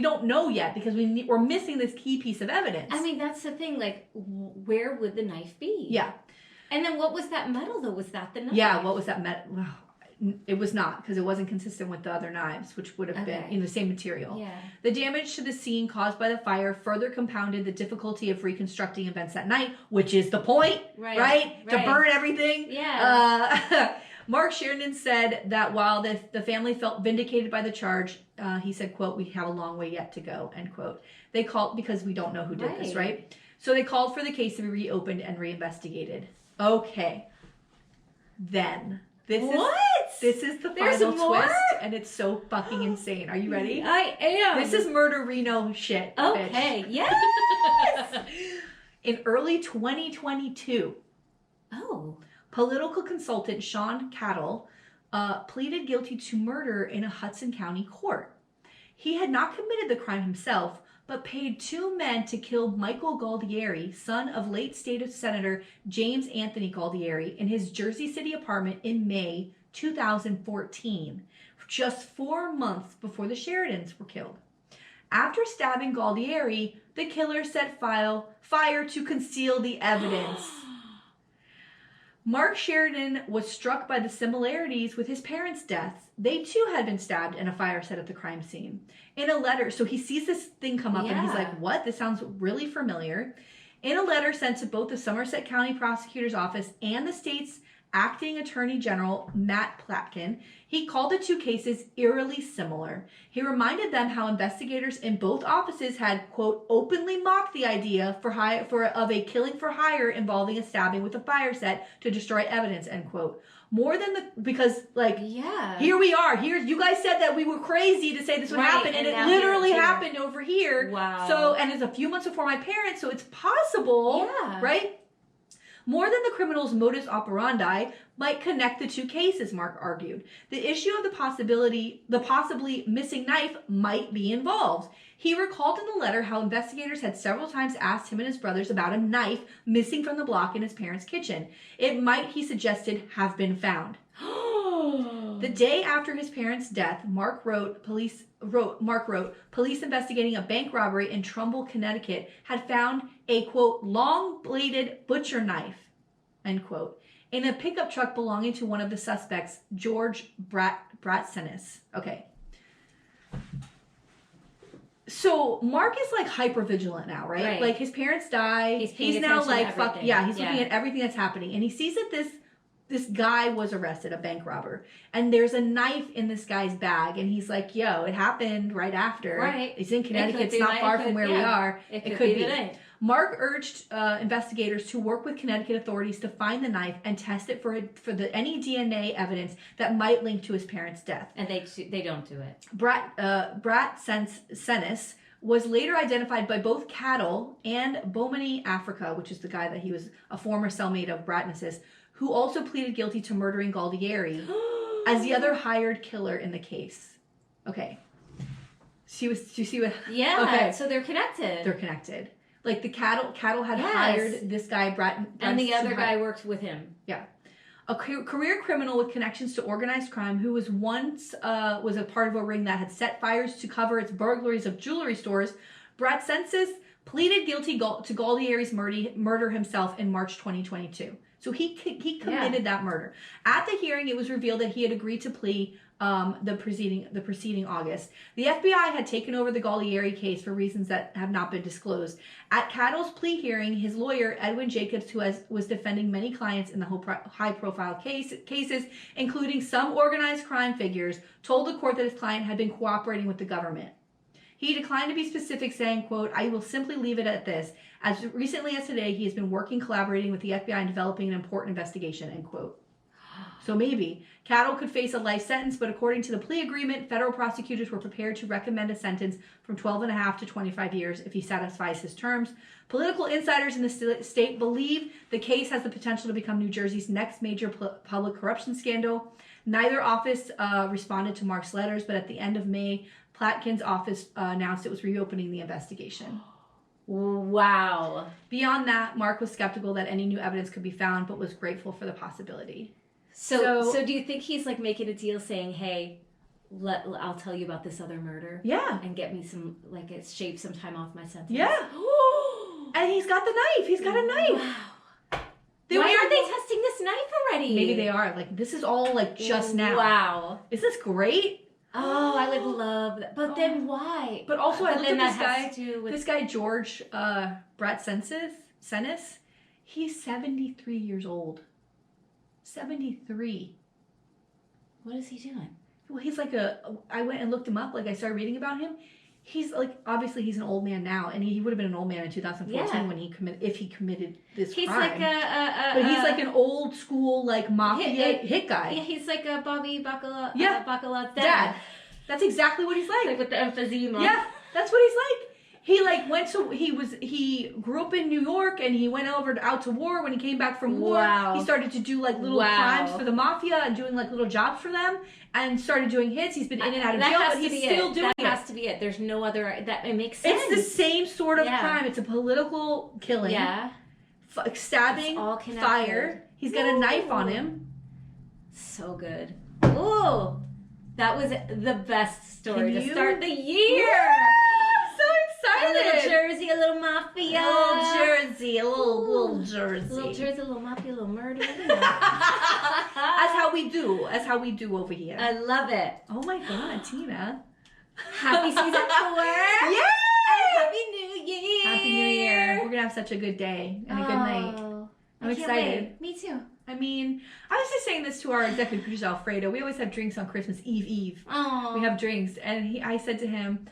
Speaker 2: don't know yet because we're missing this key piece of evidence.
Speaker 1: I mean, that's the thing. Like, where would the knife be?
Speaker 2: Yeah.
Speaker 1: And then what was that metal, though? Was that the knife?
Speaker 2: Yeah, what was that metal? Well, it was not, because it wasn't consistent with the other knives, which would have been the same material. Yeah. The damage to the scene caused by the fire further compounded the difficulty of reconstructing events that night, which is the point, right? To burn everything.
Speaker 1: Yeah.
Speaker 2: Mark Sheridan said that while the family felt vindicated by the charge, he said, quote, we have a long way yet to go, end quote. They called, because we don't know who did this, right? So they called for the case to be reopened and reinvestigated. Okay. Then. This is the final twist, and it's so fucking insane. Are you ready?
Speaker 1: I am.
Speaker 2: This is Murderino shit.
Speaker 1: Okay.
Speaker 2: Bitch.
Speaker 1: Yes.
Speaker 2: In early 2022,
Speaker 1: political
Speaker 2: political consultant Sean Cattle pleaded guilty to murder in a Hudson County court. He had not committed the crime himself, but paid 2 men to kill Michael Galdieri, son of late state senator James Anthony Galdieri, in his Jersey City apartment in May 2014, just 4 months before the Sheridans were killed. After stabbing Galdieri, the killer set fire to conceal the evidence. Mark Sheridan was struck by the similarities with his parents' deaths. They too had been stabbed and a fire set at the crime scene. In a letter, so he sees this thing come up and he's like, what? This sounds really familiar. In a letter sent to both the Somerset County Prosecutor's Office and the state's acting Attorney General, Matt Platkin, he called the 2 cases eerily similar. He reminded them how investigators in both offices had, quote, openly mocked the idea of a killing for hire involving a stabbing with a fire set to destroy evidence, end quote. More than here we are. You guys said that we were crazy to say this would happen, and it literally happened over here.
Speaker 1: Wow.
Speaker 2: So, and it's a few months before my parents, so it's possible, right? More than the criminal's modus operandi might connect the 2 cases, Mark argued. The issue of the possibly missing knife might be involved. He recalled in the letter how investigators had several times asked him and his brothers about a knife missing from the block in his parents' kitchen. It might, he suggested, have been found. The day after his parents' death, Mark wrote, police investigating a bank robbery in Trumbull, Connecticut, had found a, quote, long-bladed butcher knife, end quote, in a pickup truck belonging to one of the suspects, George Bratsenis. Okay. So Mark is like hyper vigilant now, right? Like his parents die. He's now like, fuck, yeah, he's looking at everything that's happening. And he sees that this guy was arrested, a bank robber. And there's a knife in this guy's bag. And he's like, yo, it happened right after.
Speaker 1: Right.
Speaker 2: It's in Connecticut. It's not far from where we are.
Speaker 1: It could be.
Speaker 2: Mark urged investigators to work with Connecticut authorities to find the knife and test it for any DNA evidence that might link to his parents' death.
Speaker 1: And they don't do it.
Speaker 2: Bratsenis was later identified by both Cattle and Bomani Africa, which is the guy that he was a former cellmate of Bratsenis, who also pleaded guilty to murdering Galdieri as the other hired killer in the case. Okay. Do you see what?
Speaker 1: Yeah.
Speaker 2: Okay.
Speaker 1: So they're connected.
Speaker 2: They're connected. Like the cattle had hired this guy,
Speaker 1: and the other guy worked with him.
Speaker 2: Yeah. A career criminal with connections to organized crime who was once was a part of a ring that had set fires to cover its burglaries of jewelry stores, Bratsenis pleaded guilty to Galdieri's murder himself in March 2022. So he committed that murder. At the hearing, it was revealed that he had agreed to plea the preceding August. The FBI had taken over the Galdieri case for reasons that have not been disclosed. At Cattle's plea hearing, his lawyer, Edwin Jacobs, who was defending many clients in the high-profile cases, including some organized crime figures, told the court that his client had been cooperating with the government. He declined to be specific, saying, quote, I will simply leave it at this. As recently as today, he has been collaborating with the FBI in developing an important investigation, end quote. So maybe. Cattle could face a life sentence, but according to the plea agreement, federal prosecutors were prepared to recommend a sentence from 12 and a half to 25 years if he satisfies his terms. Political insiders in the state believe the case has the potential to become New Jersey's next major public corruption scandal. Neither office responded to Mark's letters, but at the end of May, Platkin's office announced it was reopening the investigation.
Speaker 1: Wow.
Speaker 2: Beyond that, Mark was skeptical that any new evidence could be found, but was grateful for the possibility.
Speaker 1: So do you think he's like making a deal saying, hey, I'll tell you about this other murder?
Speaker 2: Yeah.
Speaker 1: And get me some, like, it shave some time off my sentence?
Speaker 2: Yeah. And he's got the knife. He's got a knife.
Speaker 1: Wow. Why aren't they testing this knife already?
Speaker 2: Maybe they are. Like, this is all, like, just now.
Speaker 1: Wow.
Speaker 2: Is this great?
Speaker 1: Oh, I would love that. But then why?
Speaker 2: But also, I looked at
Speaker 1: this
Speaker 2: guy, George Bratsenis. He's 73 years old. 73.
Speaker 1: What is he doing?
Speaker 2: Well, he's like I went and looked him up. Like, I started reading about him. He's like, obviously he's an old man now, and he would have been an old man in 2014 when he committed this crime.
Speaker 1: He's like
Speaker 2: but he's like an old school, like, mafia hit guy.
Speaker 1: Yeah, he's like a Bobby Bacala's
Speaker 2: dad. That's exactly what he's like.
Speaker 1: Like with the emphysema.
Speaker 2: Yeah, that's what he's like. He like he grew up in New York and he went out to war. When he came back from war, he started to do like little crimes for the mafia and doing like little jobs for them and started doing hits. He's been in and out of jail, but he's still doing it. That has
Speaker 1: to be it. There's no other, that it makes sense.
Speaker 2: It's the same sort of crime. It's a political killing.
Speaker 1: Yeah.
Speaker 2: Stabbing, fire. He's got a knife on him.
Speaker 1: So good. Ooh. That was the best story to start the year.
Speaker 2: Yeah, so excited.
Speaker 1: A little Jersey, a little mafia.
Speaker 2: A little Jersey, a little Jersey.
Speaker 1: A little Jersey, a little mafia, a little murder.
Speaker 2: That's how we do. That's how we do over here.
Speaker 1: I love it.
Speaker 2: Oh my God, Tina.
Speaker 1: Happy season 4.
Speaker 2: Yay!
Speaker 1: And Happy New Year.
Speaker 2: Happy New Year. We're going to have such a good day and a good night. I'm excited.
Speaker 1: Wait. Me too.
Speaker 2: I mean, I was just saying this to our executive producer, Alfredo. We always have drinks on Christmas Eve.
Speaker 1: Oh.
Speaker 2: We have drinks. And I said to him,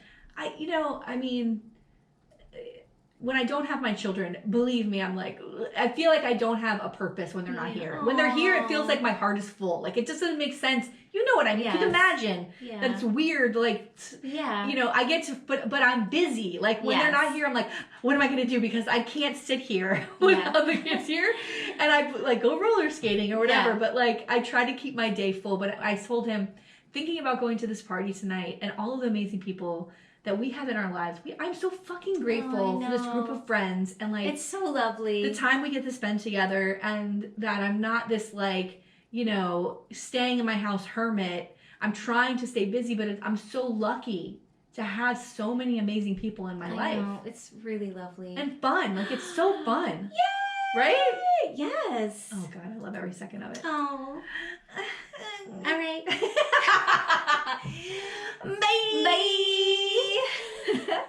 Speaker 2: when I don't have my children, believe me, I'm like, I feel like I don't have a purpose when they're not here. Aww. When they're here, it feels like my heart is full. Like, it just doesn't make sense. You know what I mean? Yes. You can imagine that it's weird. Like, I get to, but I'm busy. Like, when they're not here, I'm like, what am I going to do? Because I can't sit here with other kids here. And I, like, go roller skating or whatever. Yeah. But, like, I try to keep my day full. But I told him, thinking about going to this party tonight and all of the amazing people that we have in our lives. I'm so fucking grateful for this group of friends. And, like,
Speaker 1: it's so lovely.
Speaker 2: The time we get to spend together, and that I'm not this, like, staying in my house hermit. I'm trying to stay busy, but I'm so lucky to have so many amazing people in my life.
Speaker 1: Know. It's really lovely.
Speaker 2: And fun. Like, it's so fun.
Speaker 1: Yay!
Speaker 2: Right?
Speaker 1: Yes.
Speaker 2: Oh, God, I love every second of it.
Speaker 1: Oh. All right.
Speaker 2: Bye.
Speaker 1: Bye.